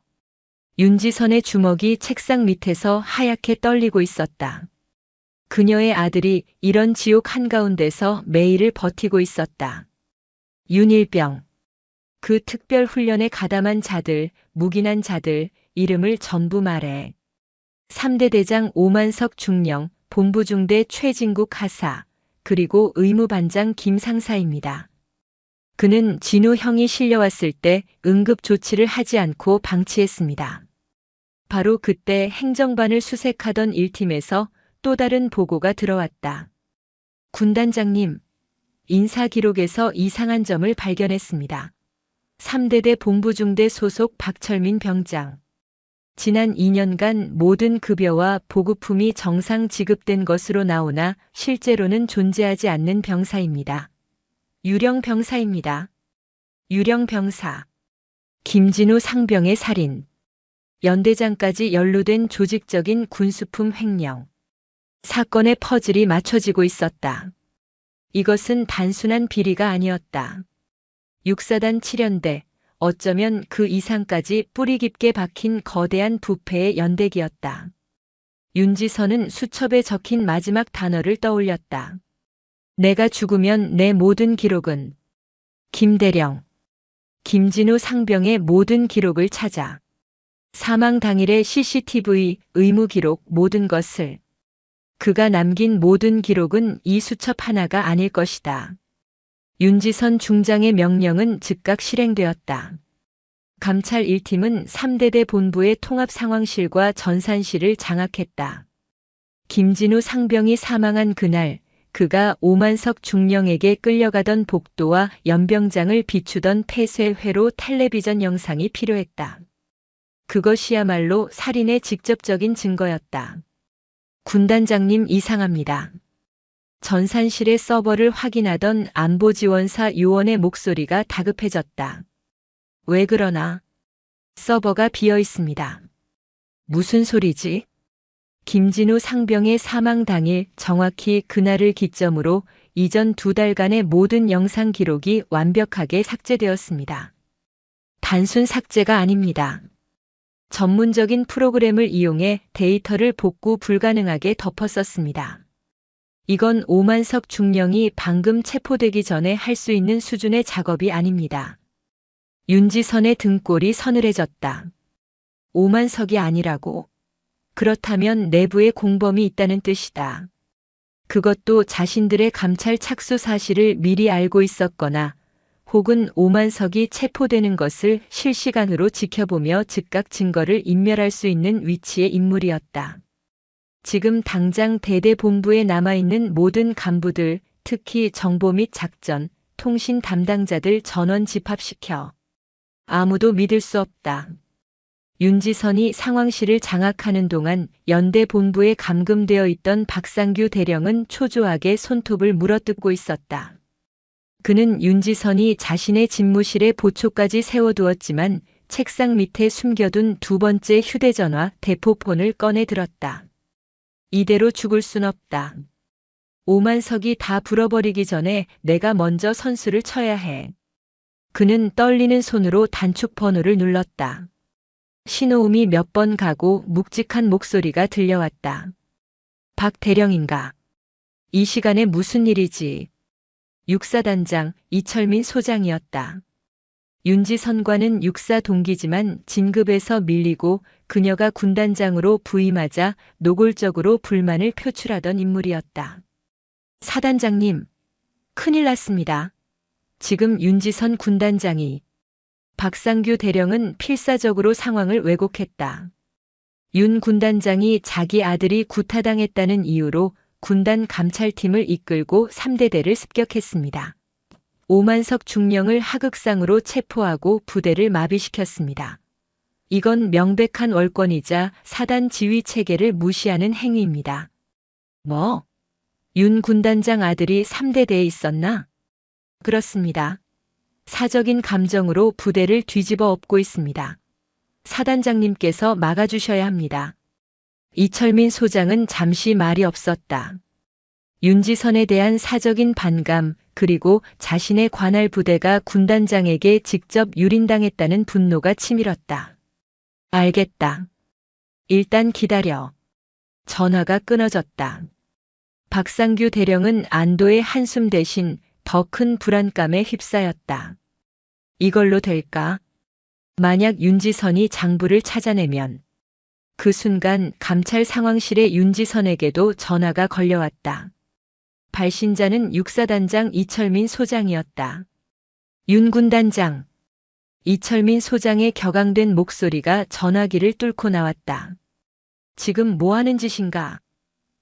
[SPEAKER 1] 윤지선의 주먹이 책상 밑에서 하얗게 떨리고 있었다. 그녀의 아들이 이런 지옥 한가운데서 매일을 버티고 있었다. 윤일병. 그 특별 훈련에 가담한 자들, 묵인한 자들, 이름을 전부 말해. 3대 대장 오만석 중령, 본부중대 최진국 하사, 그리고 의무반장 김상사입니다. 그는 진우 형이 실려왔을 때 응급 조치를 하지 않고 방치했습니다. 바로 그때 행정반을 수색하던 1팀에서 또 다른 보고가 들어왔다. 군단장님, 인사 기록에서 이상한 점을 발견했습니다. 3대대 본부중대 소속 박철민 병장. 지난 2년간 모든 급여와 보급품이 정상 지급된 것으로 나오나 실제로는 존재하지 않는 병사입니다. 유령 병사입니다. 유령 병사. 김진우 상병의 살인. 연대장까지 연루된 조직적인 군수품 횡령. 사건의 퍼즐이 맞춰지고 있었다. 이것은 단순한 비리가 아니었다. 육사단 7연대, 어쩌면 그 이상까지 뿌리 깊게 박힌 거대한 부패의 연대기였다. 윤지선은 수첩에 적힌 마지막 단어를 떠올렸다. 내가 죽으면 내 모든 기록은 김대령, 김진우 상병의 모든 기록을 찾아. 사망 당일의 CCTV, 의무 기록 모든 것을. 그가 남긴 모든 기록은 이 수첩 하나가 아닐 것이다. 윤지선 중장의 명령은 즉각 실행되었다. 감찰 1팀은 3대대 본부의 통합상황실과 전산실을 장악했다. 김진우 상병이 사망한 그날, 그가 오만석 중령에게 끌려가던 복도와 연병장을 비추던 폐쇄회로 텔레비전 영상이 필요했다. 그것이야말로 살인의 직접적인 증거였다. 군단장님 이상합니다. 전산실의 서버를 확인하던 안보지원사 요원의 목소리가 다급해졌다. 왜 그러나? 서버가 비어 있습니다. 무슨 소리지? 김진우 상병의 사망 당일 정확히 그날을 기점으로 이전 2달간의 모든 영상 기록이 완벽하게 삭제되었습니다. 단순 삭제가 아닙니다. 전문적인 프로그램을 이용해 데이터를 복구 불가능하게 덮었었습니다. 이건 오만석 중령이 방금 체포되기 전에 할 수 있는 수준의 작업이 아닙니다. 윤지선의 등골이 서늘해졌다. 오만석이 아니라고? 그렇다면 내부에 공범이 있다는 뜻이다. 그것도 자신들의 감찰 착수 사실을 미리 알고 있었거나 혹은 오만석이 체포되는 것을 실시간으로 지켜보며 즉각 증거를 인멸할 수 있는 위치의 인물이었다. 지금 당장 대대본부에 남아있는 모든 간부들, 특히 정보 및 작전, 통신 담당자들 전원 집합시켜. 아무도 믿을 수 없다. 윤지선이 상황실을 장악하는 동안 연대 본부에 감금되어 있던 박상규 대령은 초조하게 손톱을 물어뜯고 있었다. 그는 윤지선이 자신의 집무실에 보초까지 세워두었지만 책상 밑에 숨겨둔 2번째 휴대전화 대포폰을 꺼내 들었다. 이대로 죽을 순 없다. 오만석이 다 불어버리기 전에 내가 먼저 선수를 쳐야 해. 그는 떨리는 손으로 단축 번호를 눌렀다. 신호음이 몇 번 가고 묵직한 목소리가 들려왔다. 박 대령인가? 이 시간에 무슨 일이지? 육사단장 이철민 소장이었다. 윤지선과는 육사 동기지만 진급에서 밀리고 그녀가 군단장으로 부임하자 노골적으로 불만을 표출하던 인물이었다. 사단장님, 큰일 났습니다. 지금 윤지선 군단장이 박상규 대령은 필사적으로 상황을 왜곡했다. 윤 군단장이 자기 아들이 구타당했다는 이유로 군단 감찰팀을 이끌고 3대대를 습격했습니다. 오만석 중령을 하극상으로 체포하고 부대를 마비시켰습니다. 이건 명백한 월권이자 사단 지휘 체계를 무시하는 행위입니다. 뭐? 윤 군단장 아들이 3대대에 있었나? 그렇습니다. 사적인 감정으로 부대를 뒤집어 엎고 있습니다. 사단장님께서 막아주셔야 합니다. 이철민 소장은 잠시 말이 없었다. 윤지선에 대한 사적인 반감 그리고 자신의 관할 부대가 군단장에게 직접 유린당했다는 분노가 치밀었다. 알겠다. 일단 기다려. 전화가 끊어졌다. 박상규 대령은 안도의 한숨 대신 더 큰 불안감에 휩싸였다. 이걸로 될까? 만약 윤지선이 장부를 찾아내면 그 순간 감찰 상황실의 윤지선에게도 전화가 걸려왔다. 발신자는 육사단장 이철민 소장이었다. 윤 군단장. 이철민 소장의 격앙된 목소리가 전화기를 뚫고 나왔다. 지금 뭐 하는 짓인가?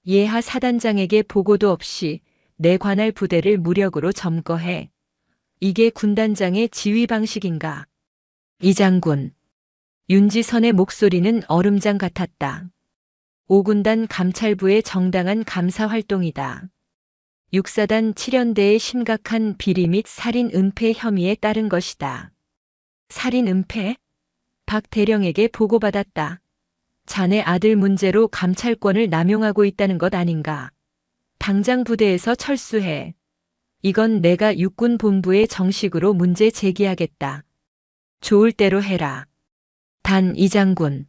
[SPEAKER 1] 예하 사단장에게 보고도 없이 내 관할 부대를 무력으로 점거해. 이게 군단장의 지휘 방식인가? 이 장군. 윤지선의 목소리는 얼음장 같았다. 5군단 감찰부의 정당한 감사 활동이다. 육사단 7연대의 심각한 비리 및 살인 은폐 혐의에 따른 것이다. 살인 은폐? 박 대령에게 보고받았다. 자네 아들 문제로 감찰권을 남용하고 있다는 것 아닌가? 당장 부대에서 철수해. 이건 내가 육군 본부에 정식으로 문제 제기하겠다. 좋을 대로 해라. 단 이 장군.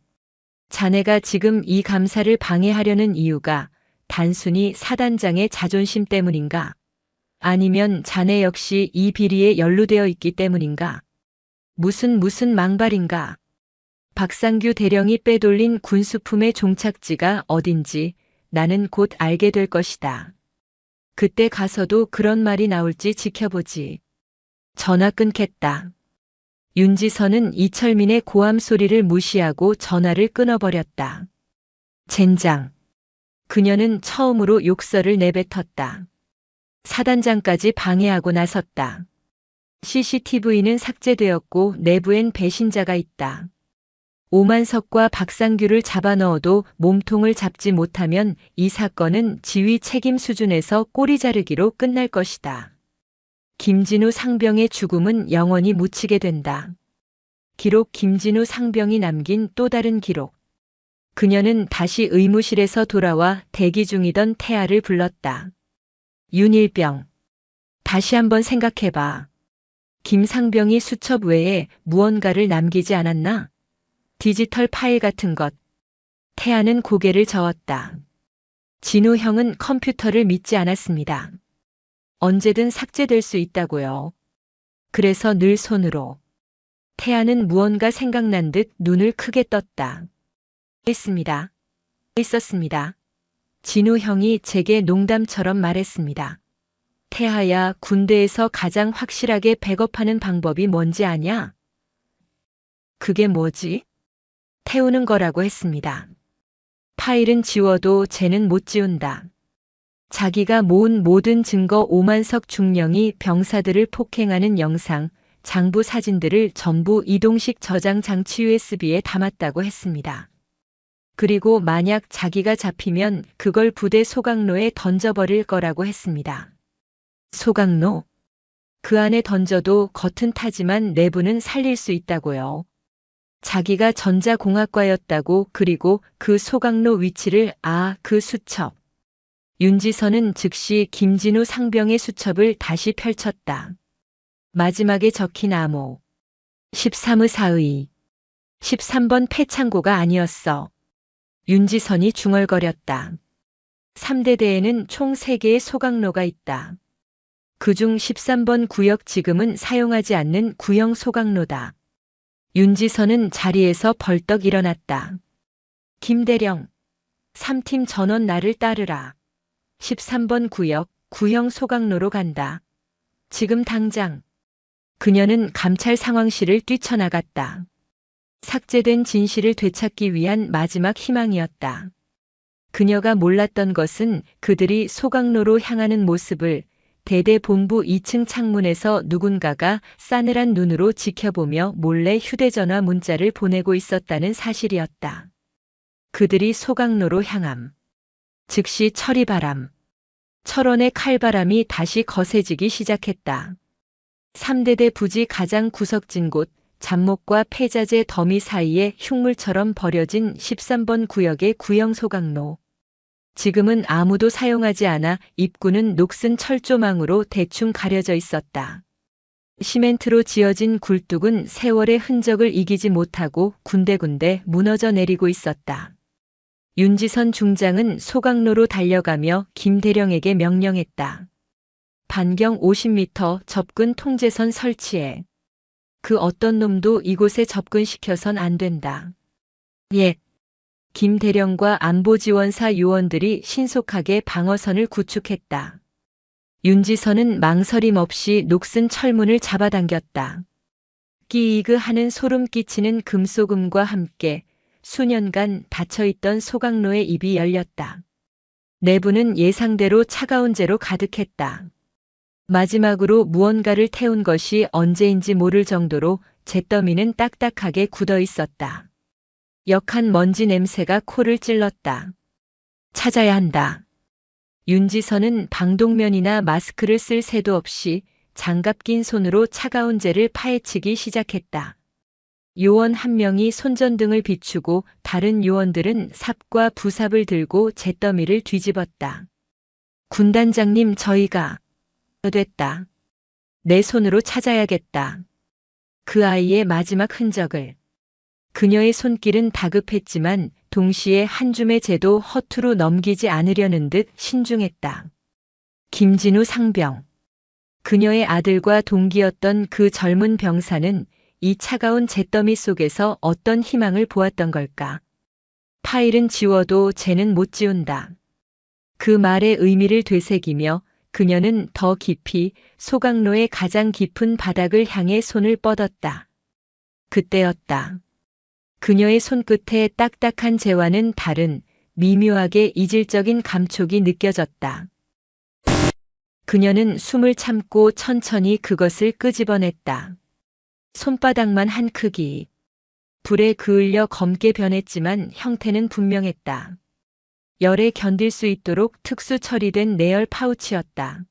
[SPEAKER 1] 자네가 지금 이 감사를 방해하려는 이유가 단순히 사단장의 자존심 때문인가? 아니면 자네 역시 이 비리에 연루되어 있기 때문인가? 무슨 망발인가? 박상규 대령이 빼돌린 군수품의 종착지가 어딘지 나는 곧 알게 될 것이다. 그때 가서도 그런 말이 나올지 지켜보지. 전화 끊겠다. 윤지선은 이철민의 고함 소리를 무시하고 전화를 끊어버렸다. 젠장. 그녀는 처음으로 욕설을 내뱉었다. 사단장까지 방해하고 나섰다. CCTV는 삭제되었고 내부엔 배신자가 있다. 오만석과 박상규를 잡아넣어도 몸통을 잡지 못하면 이 사건은 지휘 책임 수준에서 꼬리 자르기로 끝날 것이다. 김진우 상병의 죽음은 영원히 묻히게 된다. 기록 김진우 상병이 남긴 또 다른 기록. 그녀는 다시 의무실에서 돌아와 대기 중이던 태아를 불렀다. 윤일병. 다시 한번 생각해봐. 김상병이 수첩 외에 무언가를 남기지 않았나? 디지털 파일 같은 것. 태아는 고개를 저었다. 진우 형은 컴퓨터를 믿지 않았습니다. 언제든 삭제될 수 있다고요. 그래서 늘 손으로. 태아는 무언가 생각난 듯 눈을 크게 떴다. 있었습니다. 진우 형이 제게 농담처럼 말했습니다. 태아야, 군대에서 가장 확실하게 백업하는 방법이 뭔지 아냐? 그게 뭐지? 태우는 거라고 했습니다. 파일은 지워도 쟤는 못 지운다. 자기가 모은 모든 증거 오만석 중령이 병사들을 폭행하는 영상, 장부 사진들을 전부 이동식 저장 장치 USB에 담았다고 했습니다. 그리고 만약 자기가 잡히면 그걸 부대 소각로에 던져버릴 거라고 했습니다. 소각로? 그 안에 던져도 겉은 타지만 내부는 살릴 수 있다고요. 자기가 전자공학과였다고. 그리고 그 소각로 위치를 그 수첩. 윤지선은 즉시 김진우 상병의 수첩을 다시 펼쳤다. 마지막에 적힌 암호. 13의 13번 패창고가 아니었어. 윤지선이 중얼거렸다. 3대대에는 총 3개의 소각로가 있다. 그중 13번 구역 지금은 사용하지 않는 구형 소각로다. 윤지선은 자리에서 벌떡 일어났다. 김대령, 3팀 전원 나를 따르라. 13번 구역, 구형 소각로로 간다. 지금 당장. 그녀는 감찰 상황실을 뛰쳐나갔다. 삭제된 진실을 되찾기 위한 마지막 희망이었다. 그녀가 몰랐던 것은 그들이 소각로로 향하는 모습을 대대본부 2층 창문에서 누군가가 싸늘한 눈으로 지켜보며 몰래 휴대전화 문자를 보내고 있었다는 사실이었다. 그들이 소각로로 향함. 즉시 철이바람. 철원의 칼바람이 다시 거세지기 시작했다. 3대대 부지 가장 구석진 곳, 잡목과 폐자재 더미 사이에 흉물처럼 버려진 13번 구역의 구형 소각로. 지금은 아무도 사용하지 않아 입구는 녹슨 철조망으로 대충 가려져 있었다. 시멘트로 지어진 굴뚝은 세월의 흔적을 이기지 못하고 군데군데 무너져 내리고 있었다. 윤지선 중장은 소각로로 달려가며 김대령에게 명령했다. 반경 50m 접근 통제선 설치해. 그 어떤 놈도 이곳에 접근시켜선 안 된다. 예. 김대령과 안보지원사 요원들이 신속하게 방어선을 구축했다. 윤지선은 망설임 없이 녹슨 철문을 잡아당겼다. 끼이그 하는 소름 끼치는 금속음과 함께 수년간 닫혀있던 소각로의 입이 열렸다. 내부는 예상대로 차가운 재로 가득했다. 마지막으로 무언가를 태운 것이 언제인지 모를 정도로 잿더미는 딱딱하게 굳어 있었다. 역한 먼지 냄새가 코를 찔렀다. 찾아야 한다. 윤지선은 방독면이나 마스크를 쓸 새도 없이 장갑 낀 손으로 차가운 재를 파헤치기 시작했다. 요원 한 명이 손전등을 비추고 다른 요원들은 삽과 부삽을 들고 잿더미를 뒤집었다. 군단장님, 저희가 됐다. 내 손으로 찾아야겠다. 그 아이의 마지막 흔적을. 그녀의 손길은 다급했지만 동시에 한 줌의 재도 허투루 넘기지 않으려는 듯 신중했다. 김진우 상병. 그녀의 아들과 동기였던 그 젊은 병사는 이 차가운 잿더미 속에서 어떤 희망을 보았던 걸까? 파일은 지워도 쟤는 못 지운다. 그 말의 의미를 되새기며 그녀는 더 깊이 소각로의 가장 깊은 바닥을 향해 손을 뻗었다. 그때였다. 그녀의 손끝에 딱딱한 재와는 다른 미묘하게 이질적인 감촉이 느껴졌다. 그녀는 숨을 참고 천천히 그것을 끄집어냈다. 손바닥만 한 크기. 불에 그을려 검게 변했지만 형태는 분명했다. 열에 견딜 수 있도록 특수 처리된 내열 파우치였다.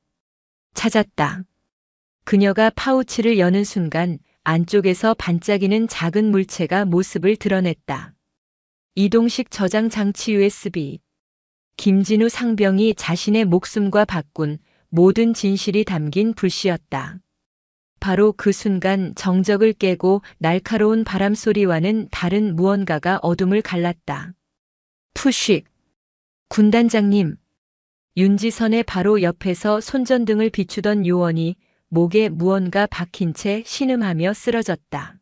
[SPEAKER 1] 찾았다. 그녀가 파우치를 여는 순간 안쪽에서 반짝이는 작은 물체가 모습을 드러냈다. 이동식 저장 장치 USB. 김진우 상병이 자신의 목숨과 바꾼 모든 진실이 담긴 불씨였다. 바로 그 순간 정적을 깨고 날카로운 바람 소리와는 다른 무언가가 어둠을 갈랐다. 푸식. 군단장님. 윤지선의 바로 옆에서 손전등을 비추던 요원이 목에 무언가 박힌 채 신음하며 쓰러졌다.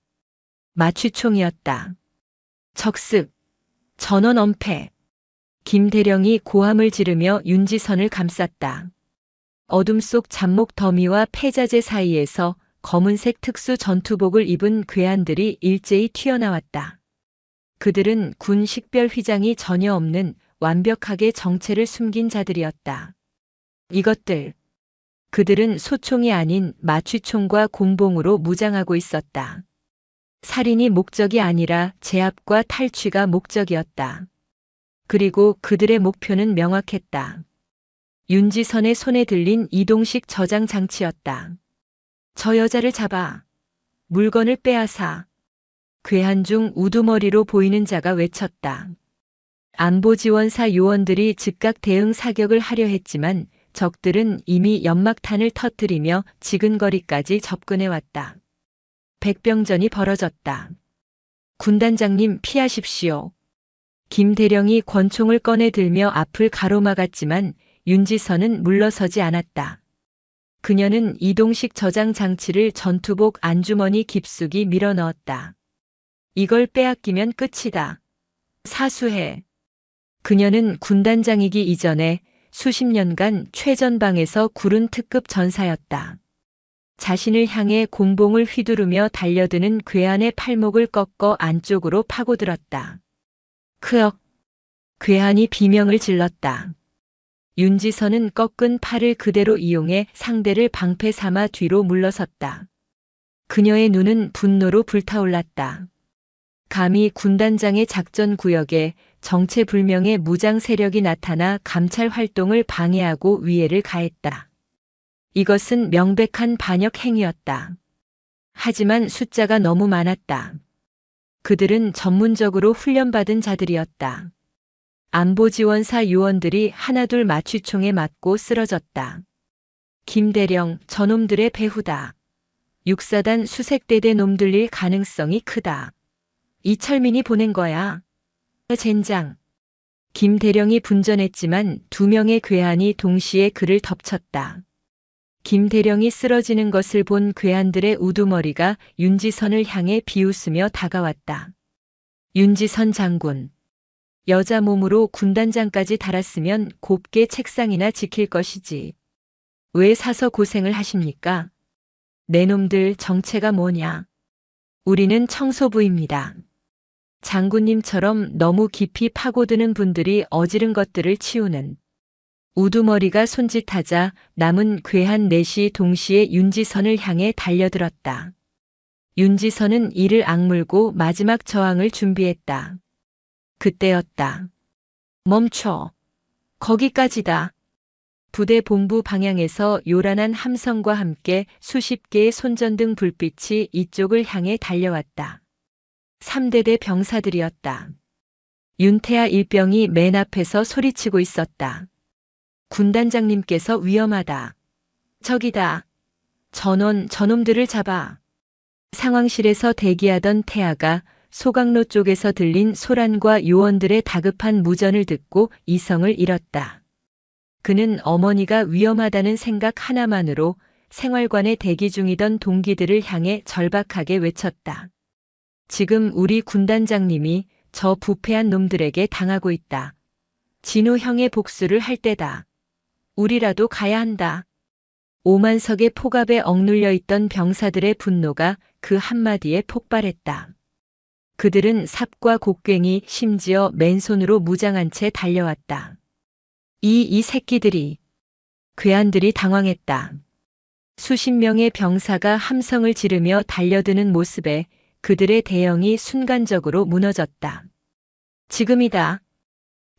[SPEAKER 1] 마취총이었다. 적습. 전원 엄폐. 김대령이 고함을 지르며 윤지선을 감쌌다. 어둠 속 잡목 더미와 폐자재 사이에서 검은색 특수 전투복을 입은 괴한들이 일제히 튀어나왔다. 그들은 군 식별 휘장이 전혀 없는 완벽하게 정체를 숨긴 자들이었다. 이것들. 그들은 소총이 아닌 마취총과 곤봉으로 무장하고 있었다. 살인이 목적이 아니라 제압과 탈취가 목적이었다. 그리고 그들의 목표는 명확했다. 윤지선의 손에 들린 이동식 저장 장치였다. 저 여자를 잡아. 물건을 빼앗아. 괴한 중 우두머리로 보이는 자가 외쳤다. 안보지원사 요원들이 즉각 대응 사격을 하려 했지만 적들은 이미 연막탄을 터뜨리며 지근거리까지 접근해왔다. 백병전이 벌어졌다. 군단장님 피하십시오. 김대령이 권총을 꺼내 들며 앞을 가로막았지만 윤지선은 물러서지 않았다. 그녀는 이동식 저장 장치를 전투복 안주머니 깊숙이 밀어넣었다. 이걸 빼앗기면 끝이다. 사수해. 그녀는 군단장이기 이전에 수십 년간 최전방에서 구른 특급 전사였다. 자신을 향해 곤봉을 휘두르며 달려드는 괴한의 팔목을 꺾어 안쪽으로 파고들었다. 크억. 괴한이 비명을 질렀다. 윤지선은 꺾은 팔을 그대로 이용해 상대를 방패 삼아 뒤로 물러섰다. 그녀의 눈은 분노로 불타올랐다. 감히 군단장의 작전 구역에 정체불명의 무장 세력이 나타나 감찰 활동을 방해하고 위해를 가했다. 이것은 명백한 반역 행위였다. 하지만 숫자가 너무 많았다. 그들은 전문적으로 훈련받은 자들이었다. 안보지원사 요원들이 하나둘 마취총에 맞고 쓰러졌다. 김대령, 저놈들의 배후다. 육사단 수색대대 놈들일 가능성이 크다. 이철민이 보낸 거야. 젠장. 김대령이 분전했지만 두 명의 괴한이 동시에 그를 덮쳤다. 김대령이 쓰러지는 것을 본 괴한들의 우두머리가 윤지선을 향해 비웃으며 다가왔다. 윤지선 장군. 여자 몸으로 군단장까지 달았으면 곱게 책상이나 지킬 것이지. 왜 사서 고생을 하십니까? 내 놈들 정체가 뭐냐? 우리는 청소부입니다. 장군님처럼 너무 깊이 파고드는 분들이 어지른 것들을 치우는. 우두머리가 손짓하자 남은 괴한 넷이 동시에 윤지선을 향해 달려들었다. 윤지선은 이를 악물고 마지막 저항을 준비했다. 그때였다. 멈춰. 거기까지다. 부대 본부 방향에서 요란한 함성과 함께 수십 개의 손전등 불빛이 이쪽을 향해 달려왔다. 3대대 병사들이었다. 윤태아 일병이 맨 앞에서 소리치고 있었다. 군단장님께서 위험하다. 저기다. 전원 저놈들을 잡아. 상황실에서 대기하던 태아가 소강로 쪽에서 들린 소란과 요원들의 다급한 무전을 듣고 이성을 잃었다. 그는 어머니가 위험하다는 생각 하나만으로 생활관에 대기 중이던 동기들을 향해 절박하게 외쳤다. 지금 우리 군단장님이 저 부패한 놈들에게 당하고 있다. 진우 형의 복수를 할 때다. 우리라도 가야 한다. 오만석의 폭압에 억눌려 있던 병사들의 분노가 그 한마디에 폭발했다. 그들은 삽과 곡괭이 심지어 맨손으로 무장한 채 달려왔다. 이 새끼들이. 괴한들이 당황했다. 수십 명의 병사가 함성을 지르며 달려드는 모습에 그들의 대형이 순간적으로 무너졌다. 지금이다.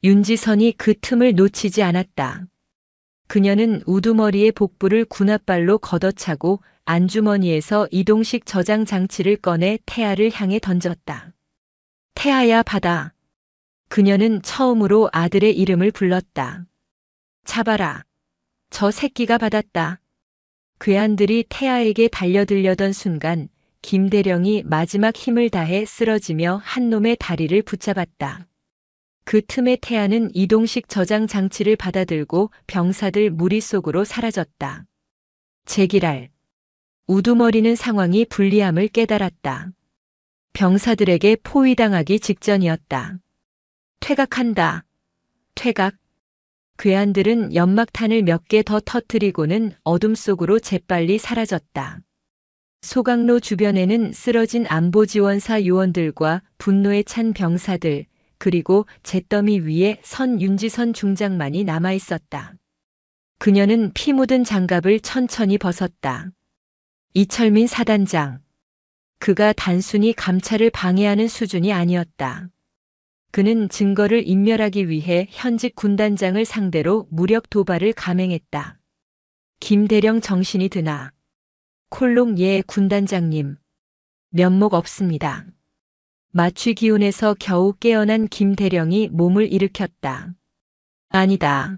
[SPEAKER 1] 윤지선이 그 틈을 놓치지 않았다. 그녀는 우두머리의 복부를 군홧발로 걷어차고 안주머니에서 이동식 저장 장치를 꺼내 태아를 향해 던졌다. 태아야 받아. 그녀는 처음으로 아들의 이름을 불렀다. 잡아라. 저 새끼가 받았다. 괴한들이 태아에게 달려들려던 순간 김대령이 마지막 힘을 다해 쓰러지며 한 놈의 다리를 붙잡았다. 그 틈에 태아는 이동식 저장 장치를 받아들고 병사들 무리 속으로 사라졌다. 제기랄. 우두머리는 상황이 불리함을 깨달았다. 병사들에게 포위당하기 직전이었다. 퇴각한다. 퇴각. 괴한들은 연막탄을 몇 개 더 터뜨리고는 어둠 속으로 재빨리 사라졌다. 소강로 주변에는 쓰러진 안보지원사 요원들과 분노에 찬 병사들, 그리고 잿더미 위에 선 윤지선 중장만이 남아있었다. 그녀는 피 묻은 장갑을 천천히 벗었다. 이철민 사단장. 그가 단순히 감찰을 방해하는 수준이 아니었다. 그는 증거를 인멸하기 위해 현직 군단장을 상대로 무력 도발을 감행했다. 김대령 정신이 드나. 콜록 예 군단장님. 면목 없습니다. 마취 기운에서 겨우 깨어난 김대령이 몸을 일으켰다. 아니다.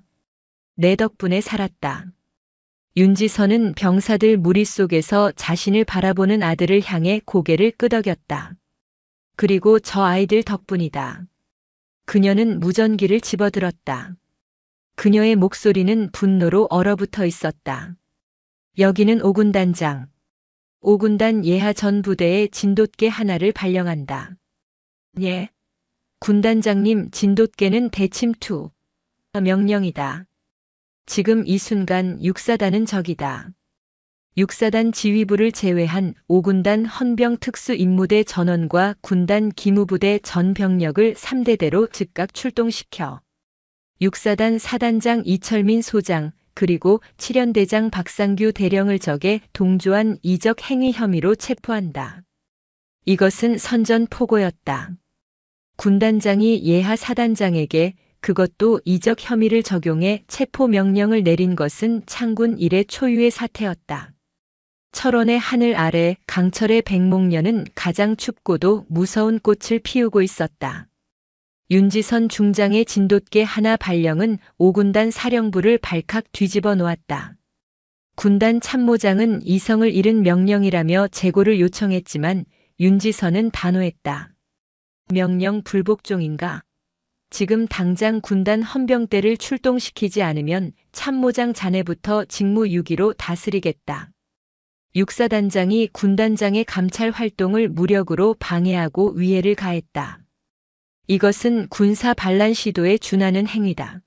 [SPEAKER 1] 내 덕분에 살았다. 윤지선은 병사들 무리 속에서 자신을 바라보는 아들을 향해 고개를 끄덕였다. 그리고 저 아이들 덕분이다. 그녀는 무전기를 집어들었다. 그녀의 목소리는 분노로 얼어붙어 있었다. 여기는 5군 단장. 5군단 예하 전 부대의 진돗개 하나를 발령한다. 예. 군단장님, 진돗개는 대침투. 명령이다. 지금 이 순간 6사단은 적이다. 6사단 지휘부를 제외한 5군단 헌병특수임무대 전원과 군단 기무부대 전 병력을 3대대로 즉각 출동시켜 6사단 사단장 이철민 소장 그리고 7연대장 박상규 대령을 적에 동조한 이적 행위 혐의로 체포한다. 이것은 선전포고였다. 군단장이 예하 사단장에게 그것도 이적 혐의를 적용해 체포 명령을 내린 것은 창군 이래 초유의 사태였다. 철원의 하늘 아래 강철의 백목련은 가장 춥고도 무서운 꽃을 피우고 있었다. 윤지선 중장의 진돗개 하나 발령은 5군단 사령부를 발칵 뒤집어 놓았다. 군단 참모장은 이성을 잃은 명령이라며 재고를 요청했지만 윤지선은 단호했다. 명령 불복종인가? 지금 당장 군단 헌병대를 출동시키지 않으면 참모장 자네부터 직무유기로 다스리겠다. 육사단장이 군단장의 감찰 활동을 무력으로 방해하고 위해를 가했다. 이것은 군사 반란 시도에 준하는 행위다.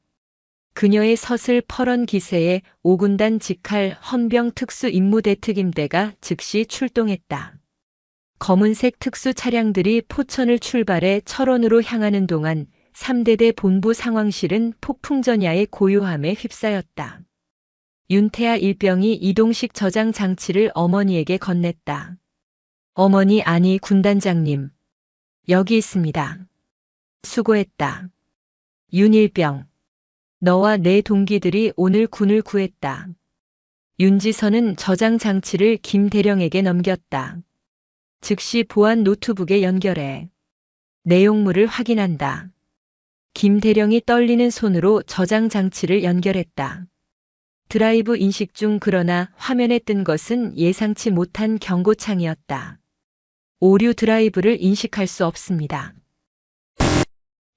[SPEAKER 1] 그녀의 서슬 퍼런 기세에 5군단 직할 헌병특수임무대특임대가 즉시 출동했다. 검은색 특수 차량들이 포천을 출발해 철원으로 향하는 동안 3대대 본부 상황실은 폭풍전야의 고요함에 휩싸였다. 윤태아 일병이 이동식 저장 장치를 어머니에게 건넸다. 어머니 아니 군단장님. 여기 있습니다. 수고했다. 윤일병. 너와 내 동기들이 오늘 군을 구했다. 윤지선은 저장 장치를 김대령에게 넘겼다. 즉시 보안 노트북에 연결해. 내용물을 확인한다. 김대령이 떨리는 손으로 저장 장치를 연결했다. 드라이브 인식 중 그러나 화면에 뜬 것은 예상치 못한 경고창이었다. 오류 드라이브를 인식할 수 없습니다.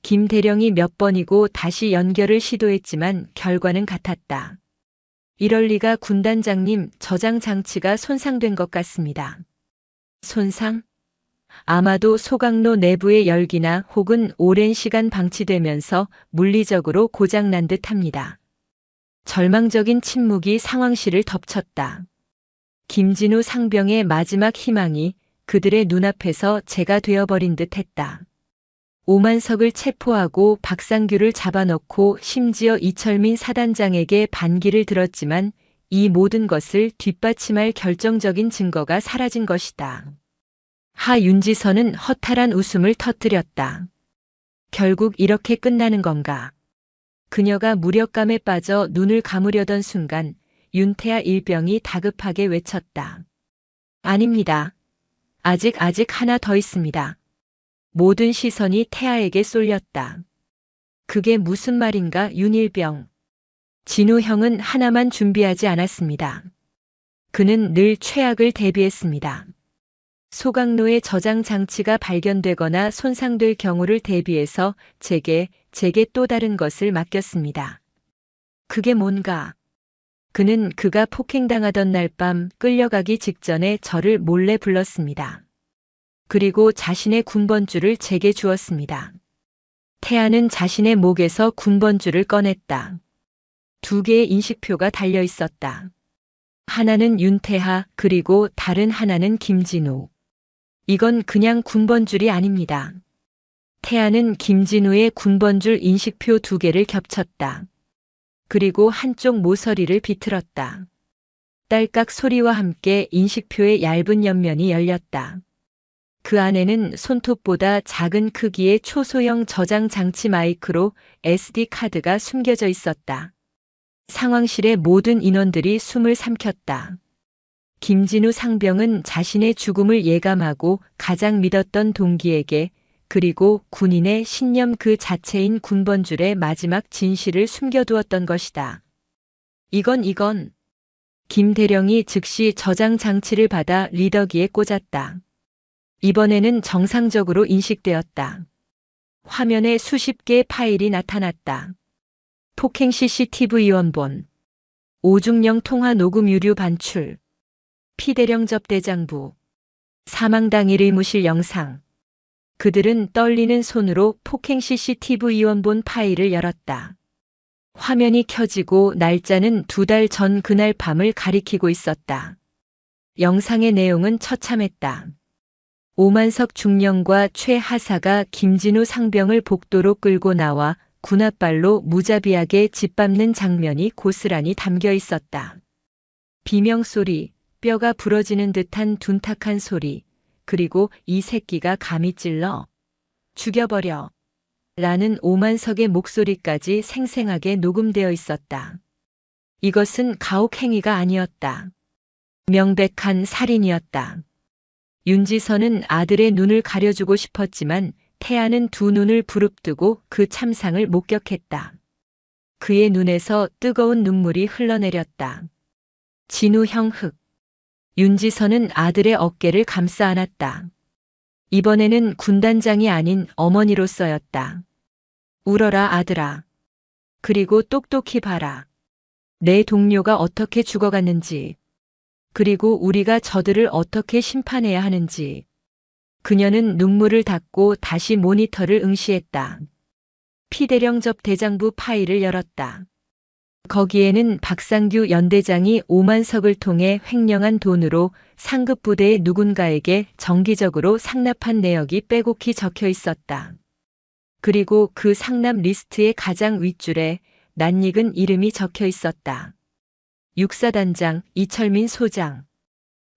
[SPEAKER 1] 김대령이 몇 번이고 다시 연결을 시도했지만 결과는 같았다. 이럴 리가 군단장님, 저장 장치가 손상된 것 같습니다. 손상? 아마도 소각로 내부의 열기나 혹은 오랜 시간 방치되면서 물리적으로 고장난 듯합니다. 절망적인 침묵이 상황실을 덮쳤다. 김진우 상병의 마지막 희망이 그들의 눈앞에서 재가 되어버린 듯했다. 오만석을 체포하고 박상규를 잡아넣고 심지어 이철민 사단장에게 반기를 들었지만 이 모든 것을 뒷받침할 결정적인 증거가 사라진 것이다. 하윤지선은 허탈한 웃음을 터뜨렸다. 결국 이렇게 끝나는 건가? 그녀가 무력감에 빠져 눈을 감으려던 순간 윤태아 일병이 다급하게 외쳤다. 아닙니다. 아직 하나 더 있습니다. 모든 시선이 태아에게 쏠렸다. 그게 무슨 말인가, 윤일병. 진우 형은 하나만 준비하지 않았습니다. 그는 늘 최악을 대비했습니다. 소각로의 저장 장치가 발견되거나 손상될 경우를 대비해서 제게 또 다른 것을 맡겼습니다. 그게 뭔가? 그는 그가 폭행당하던 날 밤 끌려가기 직전에 저를 몰래 불렀습니다. 그리고 자신의 군번줄을 제게 주었습니다. 태아는 자신의 목에서 군번줄을 꺼냈다. 2개의 인식표가 달려 있었다. 하나는 윤태하, 그리고 다른 하나는 김진우. 이건 그냥 군번줄이 아닙니다. 태아는 김진우의 군번줄 인식표 2개를 겹쳤다. 그리고 한쪽 모서리를 비틀었다. 딸깍 소리와 함께 인식표의 얇은 옆면이 열렸다. 그 안에는 손톱보다 작은 크기의 초소형 저장 장치 마이크로 SD 카드가 숨겨져 있었다. 상황실의 모든 인원들이 숨을 삼켰다. 김진우 상병은 자신의 죽음을 예감하고 가장 믿었던 동기에게, 그리고 군인의 신념 그 자체인 군번줄의 마지막 진실을 숨겨두었던 것이다. 이건. 김 대령이 즉시 저장 장치를 받아 리더기에 꽂았다. 이번에는 정상적으로 인식되었다. 화면에 수십 개의 파일이 나타났다. 폭행 CCTV 원본, 오중령 통화 녹음 유류 반출, 피대령 접대장부, 사망 당일 의무실 영상. 그들은 떨리는 손으로 폭행 CCTV 원본 파일을 열었다. 화면이 켜지고 날짜는 2달 전 그날 밤을 가리키고 있었다. 영상의 내용은 처참했다. 오만석 중령과 최 하사가 김진우 상병을 복도로 끌고 나와 군홧발로 무자비하게 짓밟는 장면이 고스란히 담겨 있었다. 비명소리, 뼈가 부러지는 듯한 둔탁한 소리, 그리고 이 새끼가 감히 찔러 죽여버려 라는 오만석의 목소리까지 생생하게 녹음되어 있었다. 이것은 가혹행위가 아니었다. 명백한 살인이었다. 윤지선은 아들의 눈을 가려주고 싶었지만 태아는 2 눈을 부릅뜨고 그 참상을 목격했다. 그의 눈에서 뜨거운 눈물이 흘러내렸다. 진우 형 흑. 윤지선은 아들의 어깨를 감싸 안았다. 이번에는 군단장이 아닌 어머니로서였다. 울어라 아들아. 그리고 똑똑히 봐라. 내 동료가 어떻게 죽어갔는지. 그리고 우리가 저들을 어떻게 심판해야 하는지. 그녀는 눈물을 닦고 다시 모니터를 응시했다. 피대령 접대장부 파일을 열었다. 거기에는 박상규 연대장이 오만석을 통해 횡령한 돈으로 상급 부대의 누군가에게 정기적으로 상납한 내역이 빼곡히 적혀 있었다. 그리고 그 상납 리스트의 가장 윗줄에 낯익은 이름이 적혀 있었다. 육사단장 이철민 소장.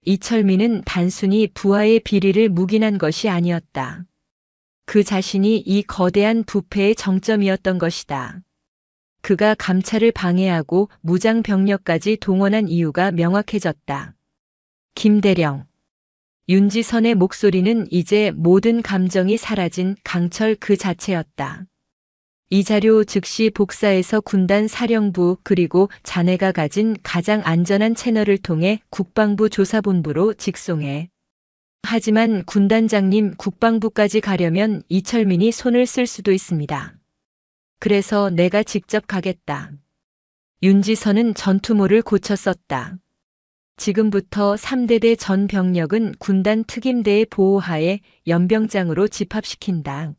[SPEAKER 1] 이철민은 단순히 부하의 비리를 묵인한 것이 아니었다. 그 자신이 이 거대한 부패의 정점이었던 것이다. 그가 감찰을 방해하고 무장 병력까지 동원한 이유가 명확해졌다. 김대령. 윤지선의 목소리는 이제 모든 감정이 사라진 강철 그 자체였다. 이 자료 즉시 복사해서 군단 사령부 그리고 자네가 가진 가장 안전한 채널을 통해 국방부 조사본부로 직송해. 하지만 군단장님, 국방부까지 가려면 이철민이 손을 쓸 수도 있습니다. 그래서 내가 직접 가겠다. 윤지선은 전투모를 고쳐 썼다. 지금부터 3대대 전 병력은 군단 특임대의 보호하에 연병장으로 집합시킨다.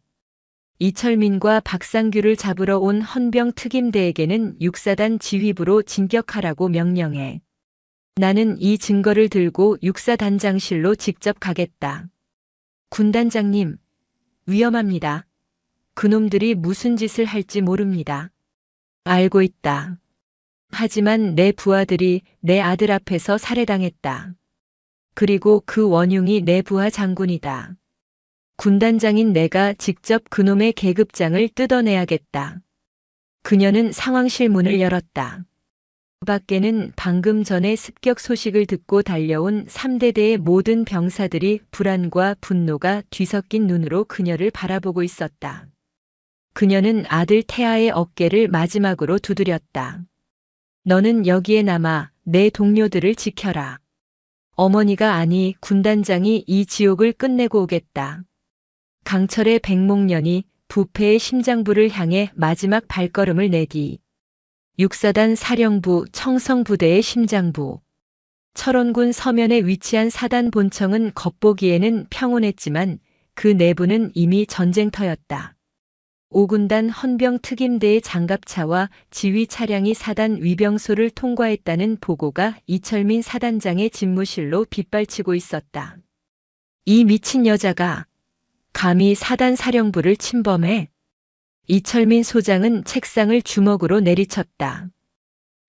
[SPEAKER 1] 이철민과 박상규를 잡으러 온 헌병 특임대에게는 육사단 지휘부로 진격하라고 명령해. 나는 이 증거를 들고 육사단장실로 직접 가겠다. 군단장님, 위험합니다. 그놈들이 무슨 짓을 할지 모릅니다. 알고 있다. 하지만 내 부하들이 내 아들 앞에서 살해당했다. 그리고 그 원흉이 내 부하 장군이다. 군단장인 내가 직접 그놈의 계급장을 뜯어내야겠다. 그녀는 상황실 문을 열었다. 밖에는 방금 전에 습격 소식을 듣고 달려온 3대대의 모든 병사들이 불안과 분노가 뒤섞인 눈으로 그녀를 바라보고 있었다. 그녀는 아들 태아의 어깨를 마지막으로 두드렸다. 너는 여기에 남아 내 동료들을 지켜라. 어머니가 아니 군단장이 이 지옥을 끝내고 오겠다. 강철의 백목련이 부패의 심장부를 향해 마지막 발걸음을 내디. 육사단 사령부 청성부대의 심장부. 철원군 서면에 위치한 사단 본청은 겉보기에는 평온했지만 그 내부는 이미 전쟁터였다. 5군단 헌병특임대의 장갑차와 지휘 차량이 사단 위병소를 통과했다는 보고가 이철민 사단장의 집무실로 빗발치고 있었다. 이 미친 여자가 감히 사단 사령부를 침범해. 이철민 소장은 책상을 주먹으로 내리쳤다.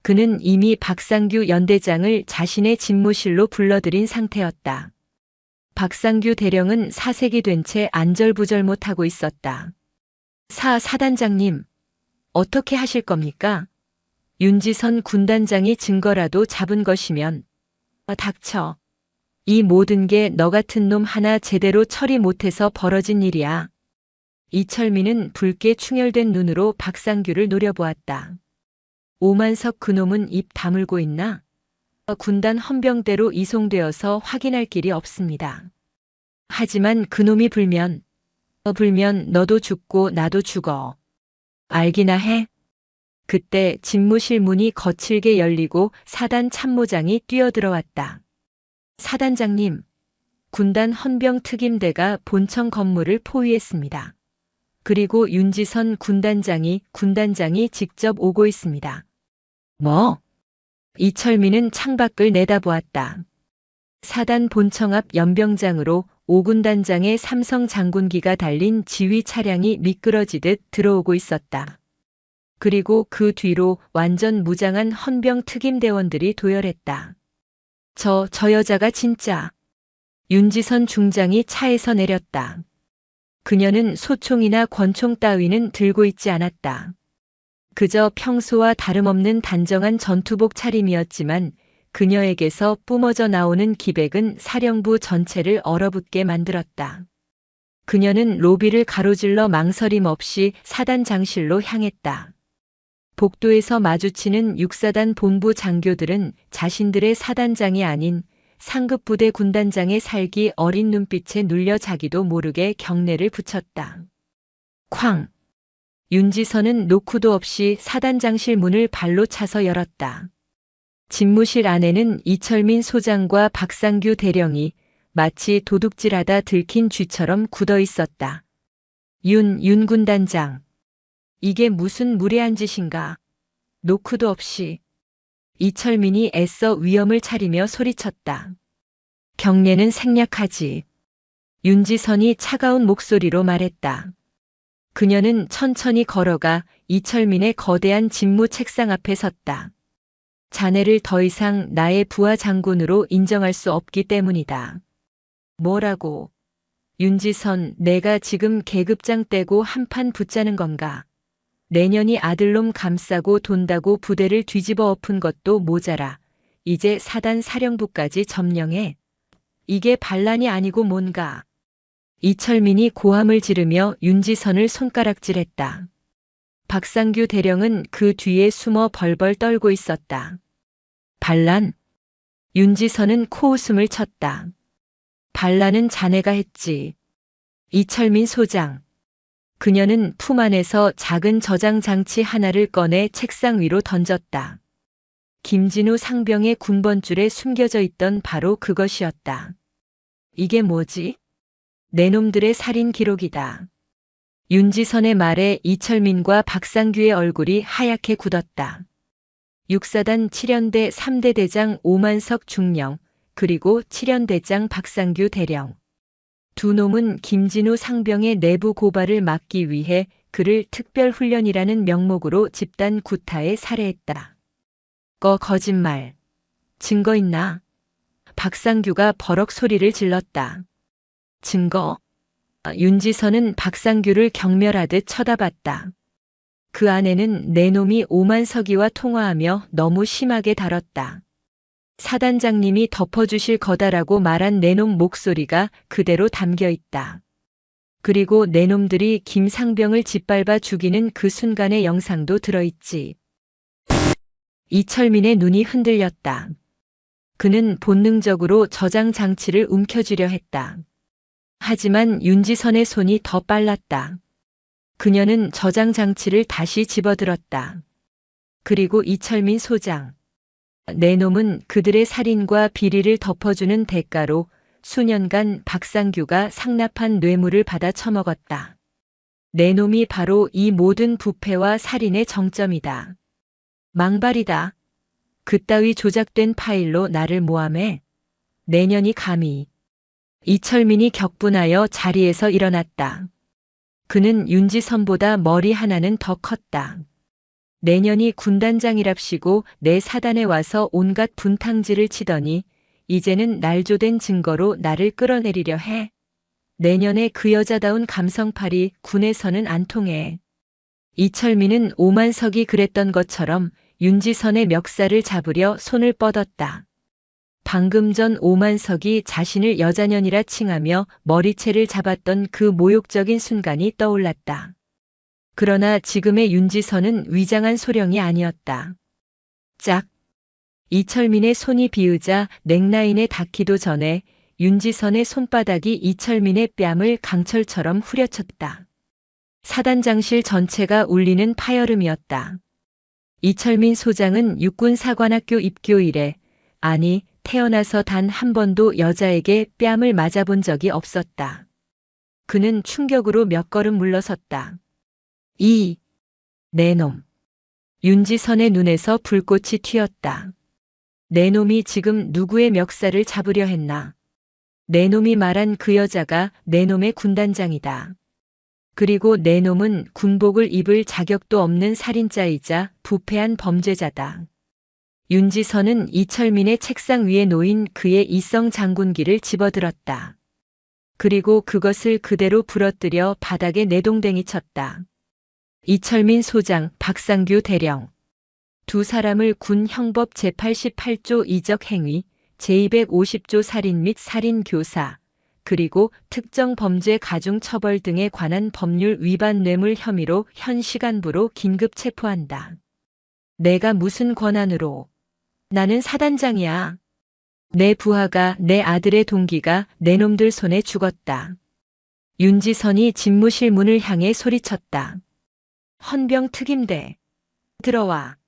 [SPEAKER 1] 그는 이미 박상규 연대장을 자신의 집무실로 불러들인 상태였다. 박상규 대령은 사색이 된 채 안절부절 못하고 있었다. 사단장님, 어떻게 하실 겁니까? 윤지선 군단장이 증거라도 잡은 것이면. 닥쳐. 이 모든 게 너 같은 놈 하나 제대로 처리 못해서 벌어진 일이야. 이철민은 붉게 충혈된 눈으로 박상규를 노려보았다. 오만석 그놈은 입 다물고 있나? 군단 헌병대로 이송되어서 확인할 길이 없습니다. 하지만 그놈이 불면 너도 죽고 나도 죽어. 알기나 해? 그때 집무실 문이 거칠게 열리고 사단 참모장이 뛰어들어왔다. 사단장님, 군단 헌병특임대가 본청 건물을 포위했습니다. 그리고 윤지선 군단장이 직접 오고 있습니다. 뭐? 이철민은 창밖을 내다보았다. 사단 본청 앞 연병장으로 5군단장의 삼성 장군기가 달린 지휘 차량이 미끄러지듯 들어오고 있었다. 그리고 그 뒤로 완전 무장한 헌병 특임대원들이 도열했다. 저 여자가 진짜. 윤지선 중장이 차에서 내렸다. 그녀는 소총이나 권총 따위는 들고 있지 않았다. 그저 평소와 다름없는 단정한 전투복 차림이었지만 그녀에게서 뿜어져 나오는 기백은 사령부 전체를 얼어붙게 만들었다. 그녀는 로비를 가로질러 망설임 없이 사단장실로 향했다. 복도에서 마주치는 육사단 본부 장교들은 자신들의 사단장이 아닌 상급부대 군단장의 살기 어린 눈빛에 눌려 자기도 모르게 경례를 붙였다. 쾅! 윤지선은 노크도 없이 사단장실 문을 발로 차서 열었다. 집무실 안에는 이철민 소장과 박상규 대령이 마치 도둑질하다 들킨 쥐처럼 굳어 있었다. 윤 군단장. 이게 무슨 무례한 짓인가. 노크도 없이. 이철민이 애써 위엄을 차리며 소리쳤다. 경례는 생략하지. 윤지선이 차가운 목소리로 말했다. 그녀는 천천히 걸어가 이철민의 거대한 집무 책상 앞에 섰다. 자네를 더 이상 나의 부하 장군으로 인정할 수 없기 때문이다. 뭐라고? 윤지선, 내가 지금 계급장 떼고 한판 붙자는 건가? 내년이 아들놈 감싸고 돈다고 부대를 뒤집어 엎은 것도 모자라. 이제 사단 사령부까지 점령해. 이게 반란이 아니고 뭔가. 이철민이 고함을 지르며 윤지선을 손가락질했다. 박상규 대령은 그 뒤에 숨어 벌벌 떨고 있었다. 반란? 윤지선은 코웃음을 쳤다. 반란은 자네가 했지. 이철민 소장. 그녀는 품 안에서 작은 저장 장치 하나를 꺼내 책상 위로 던졌다. 김진우 상병의 군번줄에 숨겨져 있던 바로 그것이었다. 이게 뭐지? 내 놈들의 살인 기록이다. 윤지선의 말에 이철민과 박상규의 얼굴이 하얗게 굳었다. 육사단 7연대 3대 대장 오만석 중령, 그리고 7연대장 박상규 대령. 두 놈은 김진우 상병의 내부 고발을 막기 위해 그를 특별훈련이라는 명목으로 집단 구타에 살해했다. 거짓말. 증거 있나? 박상규가 버럭 소리를 질렀다. 증거? 윤지선은 박상규를 경멸하듯 쳐다봤다. 그 안에는 내 놈이 오만석이와 통화하며 너무 심하게 다뤘다. 사단장님이 덮어주실 거다라고 말한 내 놈 목소리가 그대로 담겨 있다. 그리고 내 놈들이 김상병을 짓밟아 죽이는 그 순간의 영상도 들어있지. 이철민의 눈이 흔들렸다. 그는 본능적으로 저장 장치를 움켜쥐려 했다. 하지만 윤지선의 손이 더 빨랐다. 그녀는 저장 장치를 다시 집어들었다. 그리고 이철민 소장. 내 놈은 그들의 살인과 비리를 덮어주는 대가로 수년간 박상규가 상납한 뇌물을 받아 처먹었다. 내 놈이 바로 이 모든 부패와 살인의 정점이다. 망발이다. 그따위 조작된 파일로 나를 모함해. 내년이 감히. 이철민이 격분하여 자리에서 일어났다. 그는 윤지선보다 머리 하나는 더 컸다. 내년이 군단장이랍시고 내 사단에 와서 온갖 분탕질을 치더니 이제는 날조된 증거로 나를 끌어내리려 해. 내년에 그 여자다운 감성팔이 군에서는 안 통해. 이철민은 오만석이 그랬던 것처럼 윤지선의 멱살을 잡으려 손을 뻗었다. 방금 전 오만석이 자신을 여자년이라 칭하며 머리채를 잡았던 그 모욕적인 순간이 떠올랐다. 그러나 지금의 윤지선은 위장한 소령이 아니었다. 짝! 이철민의 손이 비으자 넥라인에 닿기도 전에 윤지선의 손바닥이 이철민의 뺨을 강철처럼 후려쳤다. 사단장실 전체가 울리는 파열음이었다. 이철민 소장은 육군사관학교 입교 이래, 아니 태어나서 단 한 번도 여자에게 뺨을 맞아본 적이 없었다. 그는 충격으로 몇 걸음 물러섰다. 내 놈. 윤지선의 눈에서 불꽃이 튀었다. 내 놈이 지금 누구의 멱살을 잡으려 했나. 내 놈이 말한 그 여자가 내 놈의 군단장이다. 그리고 내 놈은 군복을 입을 자격도 없는 살인자이자 부패한 범죄자다. 윤지선은 이철민의 책상 위에 놓인 그의 이성 장군기를 집어들었다. 그리고 그것을 그대로 부러뜨려 바닥에 내동댕이 쳤다. 이철민 소장, 박상규 대령. 두 사람을 군 형법 제88조 이적 행위, 제250조 살인 및 살인 교사, 그리고 특정 범죄 가중 처벌 등에 관한 법률 위반 뇌물 혐의로 현 시간부로 긴급 체포한다. 내가 무슨 권한으로? 나는 사단장이야. 내 부하가, 내 아들의 동기가 내 놈들 손에 죽었다. 윤지선이 집무실 문을 향해 소리쳤다. 헌병 특임대. 들어와.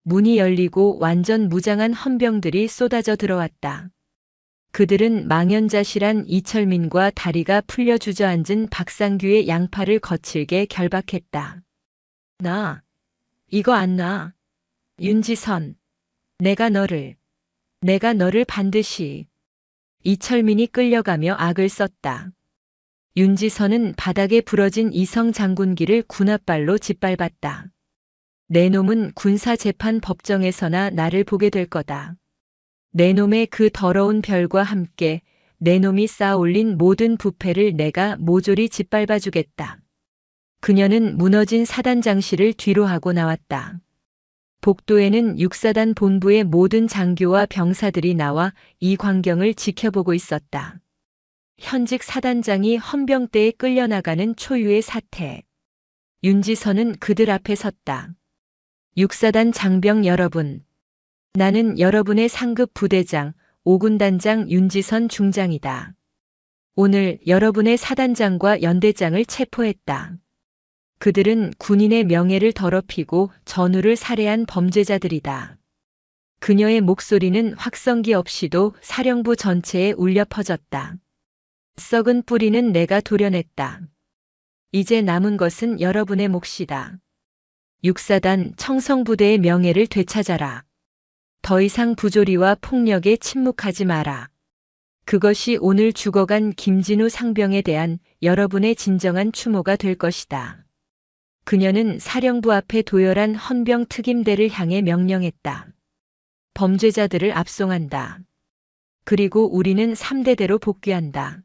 [SPEAKER 1] 문이 열리고 완전 무장한 헌병들이 쏟아져 들어왔다. 그들은 망연자실한 이철민과 다리가 풀려 주저앉은 박상규의 양팔을 거칠게 결박했다. 나, 이거 안 놔. 윤지선, 내가 너를 반드시. 이철민이 끌려가며 악을 썼다. 윤지선은 바닥에 부러진 이성 장군기를 군홧발로 짓밟았다. 내 놈은 군사재판 법정에서나 나를 보게 될 거다. 내 놈의 그 더러운 별과 함께 내 놈이 쌓아올린 모든 부패를 내가 모조리 짓밟아 주겠다. 그녀는 무너진 사단장실을 뒤로 하고 나왔다. 복도에는 육사단 본부의 모든 장교와 병사들이 나와 이 광경을 지켜보고 있었다. 현직 사단장이 헌병대에 끌려나가는 초유의 사태. 윤지선은 그들 앞에 섰다. 육사단 장병 여러분. 나는 여러분의 상급 부대장, 5군단장 윤지선 중장이다. 오늘 여러분의 사단장과 연대장을 체포했다. 그들은 군인의 명예를 더럽히고 전우를 살해한 범죄자들이다. 그녀의 목소리는 확성기 없이도 사령부 전체에 울려 퍼졌다. 썩은 뿌리는 내가 도려냈다. 이제 남은 것은 여러분의 몫이다. 육사단 청성부대의 명예를 되찾아라. 더 이상 부조리와 폭력에 침묵하지 마라. 그것이 오늘 죽어간 김진우 상병에 대한 여러분의 진정한 추모가 될 것이다. 그녀는 사령부 앞에 도열한 헌병 특임대를 향해 명령했다. 범죄자들을 압송한다. 그리고 우리는 3대대로 복귀한다.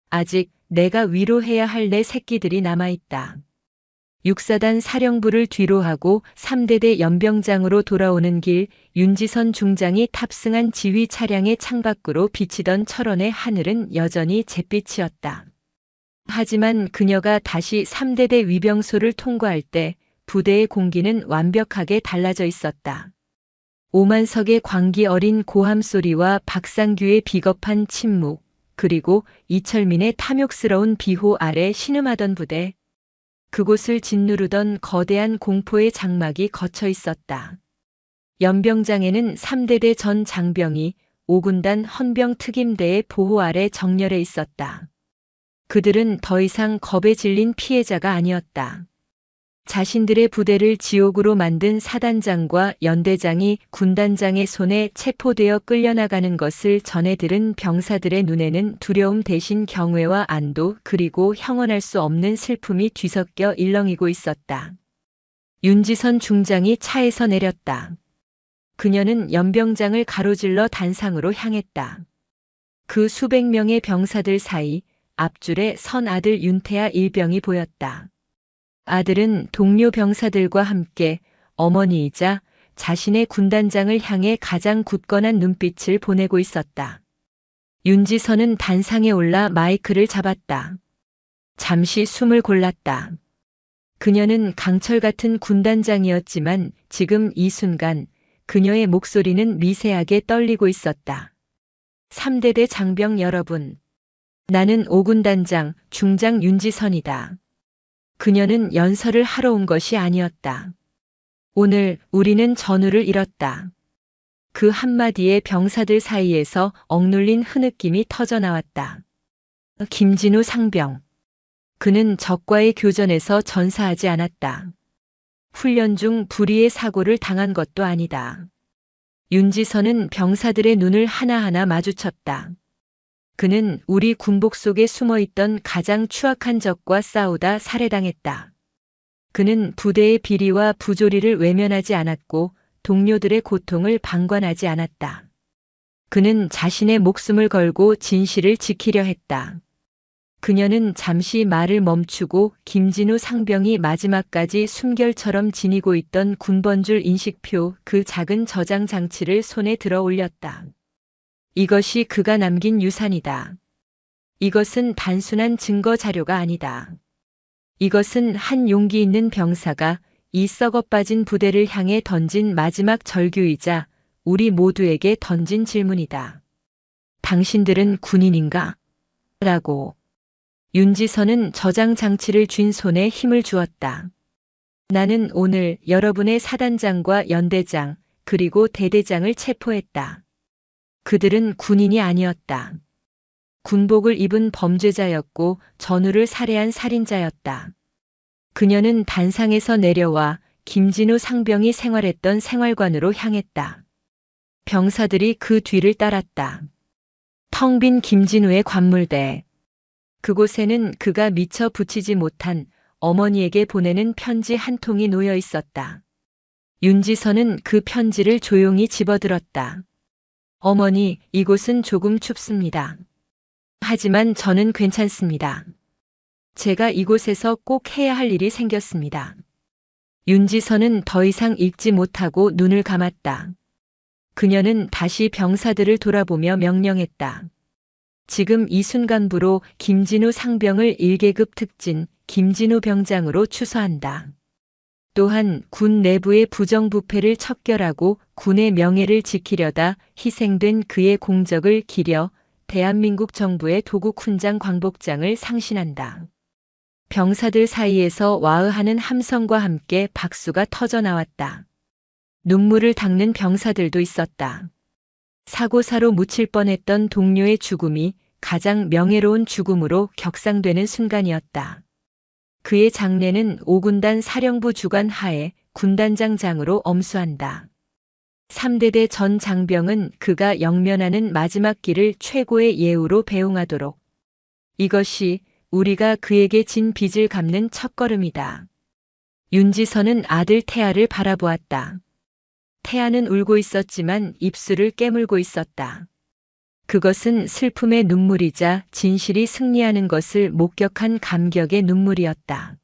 [SPEAKER 1] 아직 내가 위로해야 할 내 새끼들이 남아있다. 육사단 사령부를 뒤로 하고 3대대 연병장으로 돌아오는 길, 윤지선 중장이 탑승한 지휘 차량의 창밖으로 비치던 철원의 하늘은 여전히 잿빛이었다. 하지만 그녀가 다시 3대대 위병소를 통과할 때 부대의 공기는 완벽하게 달라져 있었다. 오만석의 광기 어린 고함 소리와 박상규의 비겁한 침묵, 그리고 이철민의 탐욕스러운 비호 아래 신음하던 부대. 그곳을 짓누르던 거대한 공포의 장막이 걷혀 있었다. 연병장에는 3대대 전 장병이 5군단 헌병 특임대의 보호 아래 정렬해 있었다. 그들은 더 이상 겁에 질린 피해자가 아니었다. 자신들의 부대를 지옥으로 만든 사단장과 연대장이 군단장의 손에 체포되어 끌려나가는 것을 전해 들은 병사들의 눈에는 두려움 대신 경외와 안도 그리고 형언할 수 없는 슬픔이 뒤섞여 일렁이고 있었다. 윤지선 중장이 차에서 내렸다. 그녀는 연병장을 가로질러 단상으로 향했다. 그 수백 명의 병사들 사이 앞줄에 선 아들 윤태아 일병이 보였다. 아들은 동료 병사들과 함께 어머니이자 자신의 군단장을 향해 가장 굳건한 눈빛을 보내고 있었다. 윤지선은 단상에 올라 마이크를 잡았다. 잠시 숨을 골랐다. 그녀는 강철 같은 군단장이었지만 지금 이 순간 그녀의 목소리는 미세하게 떨리고 있었다. 3대대 장병 여러분, 나는 5군단장 중장 윤지선이다. 그녀는 연설을 하러 온 것이 아니었다. 오늘 우리는 전우를 잃었다. 그 한마디에 병사들 사이에서 억눌린 흐느낌이 터져나왔다. 김진우 상병. 그는 적과의 교전에서 전사하지 않았다. 훈련 중 불의의 사고를 당한 것도 아니다. 윤지선은 병사들의 눈을 하나하나 마주쳤다. 그는 우리 군복 속에 숨어있던 가장 추악한 적과 싸우다 살해당했다. 그는 부대의 비리와 부조리를 외면하지 않았고 동료들의 고통을 방관하지 않았다. 그는 자신의 목숨을 걸고 진실을 지키려 했다. 그녀는 잠시 말을 멈추고 김진우 상병이 마지막까지 숨결처럼 지니고 있던 군번줄 인식표 그 작은 저장 장치를 손에 들어 올렸다. 이것이 그가 남긴 유산이다. 이것은 단순한 증거 자료가 아니다. 이것은 한 용기 있는 병사가 이 썩어 빠진 부대를 향해 던진 마지막 절규이자 우리 모두에게 던진 질문이다. 당신들은 군인인가? 라고. 윤지선은 저장 장치를 쥔 손에 힘을 주었다. 나는 오늘 여러분의 사단장과 연대장 그리고 대대장을 체포했다. 그들은 군인이 아니었다. 군복을 입은 범죄자였고 전우를 살해한 살인자였다. 그녀는 단상에서 내려와 김진우 상병이 생활했던 생활관으로 향했다. 병사들이 그 뒤를 따랐다. 텅 빈 김진우의 관물대. 그곳에는 그가 미처 붙이지 못한 어머니에게 보내는 편지 한 통이 놓여 있었다. 윤지선은 그 편지를 조용히 집어들었다. 어머니, 이곳은 조금 춥습니다. 하지만 저는 괜찮습니다. 제가 이곳에서 꼭 해야 할 일이 생겼습니다. 윤지선은 더 이상 읽지 못하고 눈을 감았다. 그녀는 다시 병사들을 돌아보며 명령했다. 지금 이 순간부로 김진우 상병을 1계급 특진 김진우 병장으로 추서한다. 또한 군 내부의 부정부패를 척결하고 군의 명예를 지키려다 희생된 그의 공적을 기려 대한민국 정부의 도국 훈장 광복장을 상신한다. 병사들 사이에서 와으하는 함성과 함께 박수가 터져 나왔다. 눈물을 닦는 병사들도 있었다. 사고사로 묻힐 뻔했던 동료의 죽음이 가장 명예로운 죽음으로 격상되는 순간이었다. 그의 장례는 5군단 사령부 주관 하에 군단장장으로 엄수한다. 3대대 전 장병은 그가 영면하는 마지막 길을 최고의 예우로 배웅하도록. 이것이 우리가 그에게 진 빚을 갚는 첫걸음이다. 윤지선은 아들 태아를 바라보았다. 태아는 울고 있었지만 입술을 깨물고 있었다. 그것은 슬픔의 눈물이자 진실이 승리하는 것을 목격한 감격의 눈물이었다.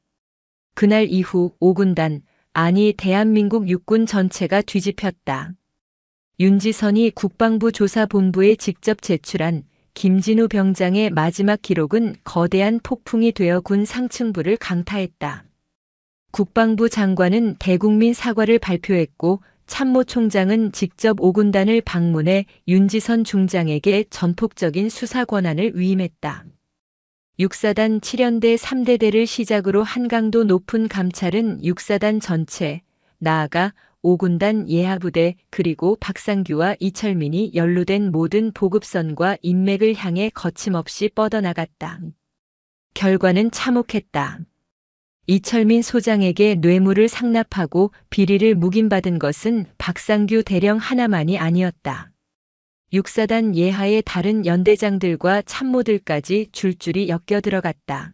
[SPEAKER 1] 그날 이후 5군단, 아니 대한민국 육군 전체가 뒤집혔다. 윤지선이 국방부 조사본부에 직접 제출한 김진우 병장의 마지막 기록은 거대한 폭풍이 되어 군 상층부를 강타했다. 국방부 장관은 대국민 사과를 발표했고 참모총장은 직접 5군단을 방문해 윤지선 중장에게 전폭적인 수사 권한을 위임했다. 육사단 7연대 3대대를 시작으로 한강도 높은 감찰은 육사단 전체, 나아가 5군단 예하부대 그리고 박상규와 이철민이 연루된 모든 보급선과 인맥을 향해 거침없이 뻗어나갔다. 결과는 참혹했다. 이철민 소장에게 뇌물을 상납하고 비리를 묵인받은 것은 박상규 대령 하나만이 아니었다. 육사단 예하의 다른 연대장들과 참모들까지 줄줄이 엮여들어갔다.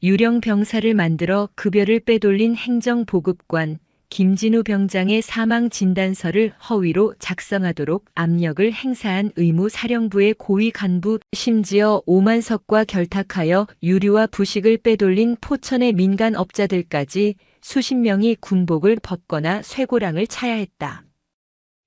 [SPEAKER 1] 유령 병사를 만들어 급여를 빼돌린 행정보급관 김진우 병장의 사망 진단서를 허위로 작성하도록 압력을 행사한 의무사령부의 고위 간부, 심지어 오만석과 결탁하여 유류와 부식을 빼돌린 포천의 민간업자들까지 수십 명이 군복을 벗거나 쇠고랑을 차야 했다.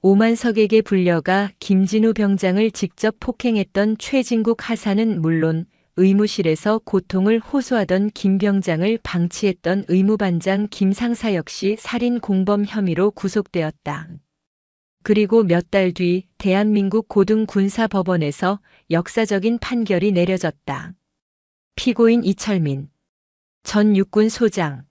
[SPEAKER 1] 오만석에게 불려가 김진우 병장을 직접 폭행했던 최진국 하사는 물론 의무실에서 고통을 호소하던 김 병장을 방치했던 의무반장 김상사 역시 살인 공범 혐의로 구속되었다. 그리고 몇 달 뒤 대한민국 고등군사법원에서 역사적인 판결이 내려졌다. 피고인 이철민 전 육군 소장.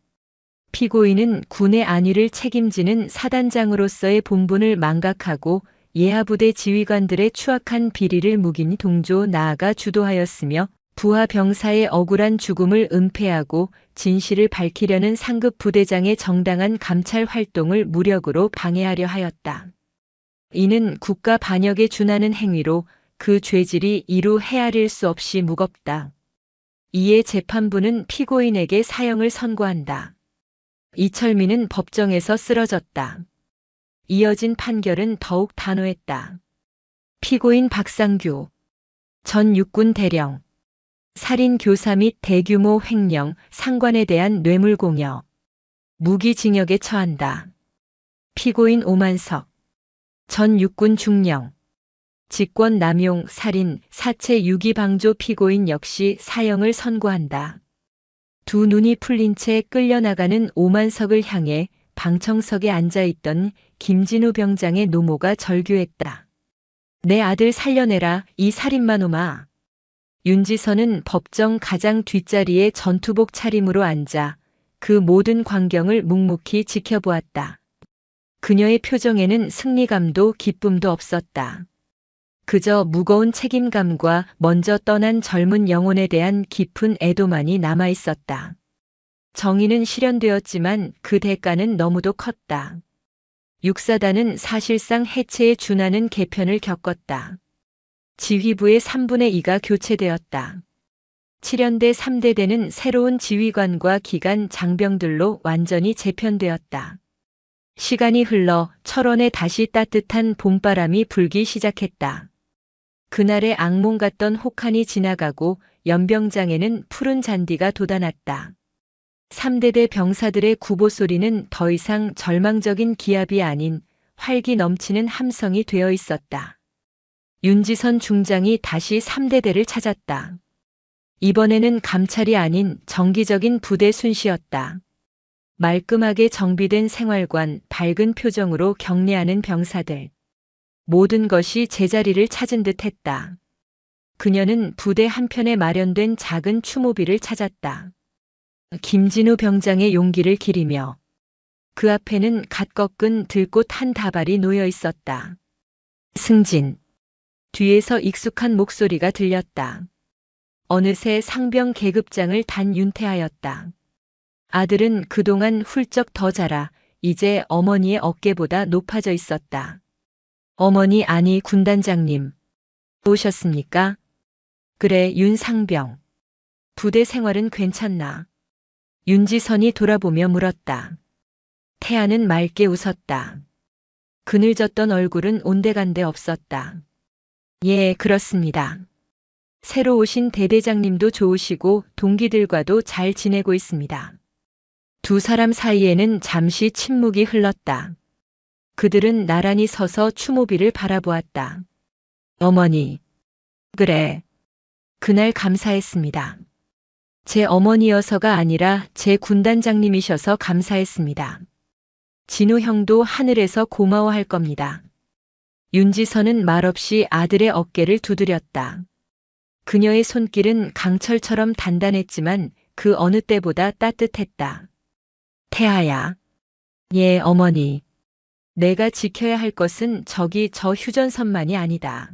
[SPEAKER 1] 피고인은 군의 안위를 책임지는 사단장으로서의 본분을 망각하고 예하부대 지휘관들의 추악한 비리를 묵인 동조 나아가 주도하였으며 부하 병사의 억울한 죽음을 은폐하고 진실을 밝히려는 상급 부대장의 정당한 감찰 활동을 무력으로 방해하려 하였다. 이는 국가 반역에 준하는 행위로 그 죄질이 이루 헤아릴 수 없이 무겁다. 이에 재판부는 피고인에게 사형을 선고한다. 이철민은 법정에서 쓰러졌다. 이어진 판결은 더욱 단호했다. 피고인 박상규 전 육군 대령. 살인 교사 및 대규모 횡령, 상관에 대한 뇌물공여. 무기징역에 처한다. 피고인 오만석. 전 육군 중령. 직권 남용, 살인, 사체 유기 방조 피고인 역시 사형을 선고한다. 두 눈이 풀린 채 끌려나가는 오만석을 향해 방청석에 앉아있던 김진우 병장의 노모가 절규했다. 내 아들 살려내라, 이 살인마놈아. 윤지선은 법정 가장 뒷자리에 전투복 차림으로 앉아 그 모든 광경을 묵묵히 지켜보았다. 그녀의 표정에는 승리감도 기쁨도 없었다. 그저 무거운 책임감과 먼저 떠난 젊은 영혼에 대한 깊은 애도만이 남아있었다. 정의는 실현되었지만 그 대가는 너무도 컸다. 육사단은 사실상 해체에 준하는 개편을 겪었다. 지휘부의 3분의 2가 교체되었다. 7연대 3대대는 새로운 지휘관과 기관 장병들로 완전히 재편되었다. 시간이 흘러 철원에 다시 따뜻한 봄바람이 불기 시작했다. 그날의 악몽 같던 혹한이 지나가고 연병장에는 푸른 잔디가 돋아났다. 3대대 병사들의 구보 소리는 더 이상 절망적인 기합이 아닌 활기 넘치는 함성이 되어 있었다. 윤지선 중장이 다시 3대대를 찾았다. 이번에는 감찰이 아닌 정기적인 부대 순시였다. 말끔하게 정비된 생활관, 밝은 표정으로 격려하는 병사들. 모든 것이 제자리를 찾은 듯 했다. 그녀는 부대 한편에 마련된 작은 추모비를 찾았다. 김진우 병장의 용기를 기리며 그 앞에는 갓 꺾은 들꽃 한 다발이 놓여 있었다. 승진. 뒤에서 익숙한 목소리가 들렸다. 어느새 상병 계급장을 단 윤퇴하였다. 아들은 그동안 훌쩍 더 자라 이제 어머니의 어깨보다 높아져 있었다. 어머니 아니 군단장님. 오셨습니까? 그래 윤상병. 부대 생활은 괜찮나? 윤지선이 돌아보며 물었다. 태아는 맑게 웃었다. 그늘졌던 얼굴은 온데간데 없었다. 예, 그렇습니다. 새로 오신 대대장님도 좋으시고 동기들과도 잘 지내고 있습니다. 두 사람 사이에는 잠시 침묵이 흘렀다. 그들은 나란히 서서 추모비를 바라보았다. 어머니. 그래. 그날 감사했습니다. 제 어머니여서가 아니라 제 군단장님이셔서 감사했습니다. 진우 형도 하늘에서 고마워할 겁니다. 윤지선은 말없이 아들의 어깨를 두드렸다. 그녀의 손길은 강철처럼 단단했지만 그 어느 때보다 따뜻했다. 태아야. 예, 어머니. 내가 지켜야 할 것은 저기 저 휴전선만이 아니다.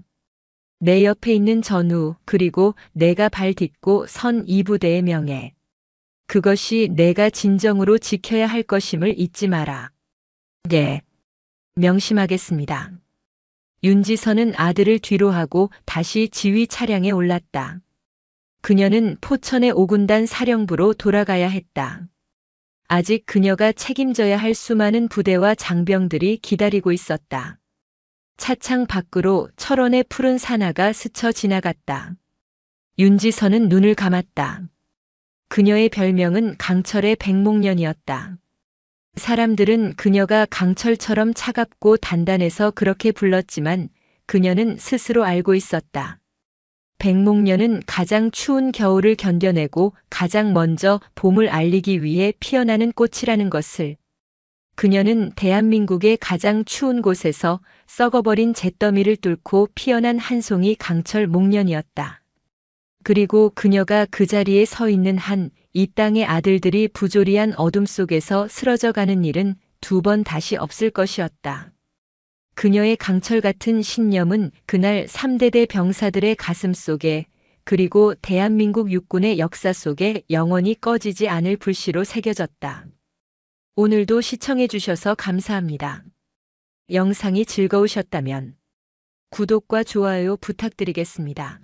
[SPEAKER 1] 내 옆에 있는 전우, 그리고 내가 발 딛고 선 이 부대의 명예. 그것이 내가 진정으로 지켜야 할 것임을 잊지 마라. 예. 명심하겠습니다. 윤지선은 아들을 뒤로 하고 다시 지휘 차량에 올랐다. 그녀는 포천의 5군단 사령부로 돌아가야 했다. 아직 그녀가 책임져야 할 수많은 부대와 장병들이 기다리고 있었다. 차창 밖으로 철원의 푸른 산하가 스쳐 지나갔다. 윤지선은 눈을 감았다. 그녀의 별명은 강철의 백목련이었다. 사람들은 그녀가 강철처럼 차갑고 단단해서 그렇게 불렀지만 그녀는 스스로 알고 있었다. 백목련은 가장 추운 겨울을 견뎌내고 가장 먼저 봄을 알리기 위해 피어나는 꽃이라는 것을. 그녀는 대한민국의 가장 추운 곳에서 썩어버린 잿더미를 뚫고 피어난 한 송이 강철 목련이었다. 그리고 그녀가 그 자리에 서 있는 한 이 땅의 아들들이 부조리한 어둠 속에서 쓰러져가는 일은 두 번 다시 없을 것이었다. 그녀의 강철 같은 신념은 그날 3대대 병사들의 가슴 속에 그리고 대한민국 육군의 역사 속에 영원히 꺼지지 않을 불씨로 새겨졌다. 오늘도 시청해 주셔서 감사합니다. 영상이 즐거우셨다면 구독과 좋아요 부탁드리겠습니다.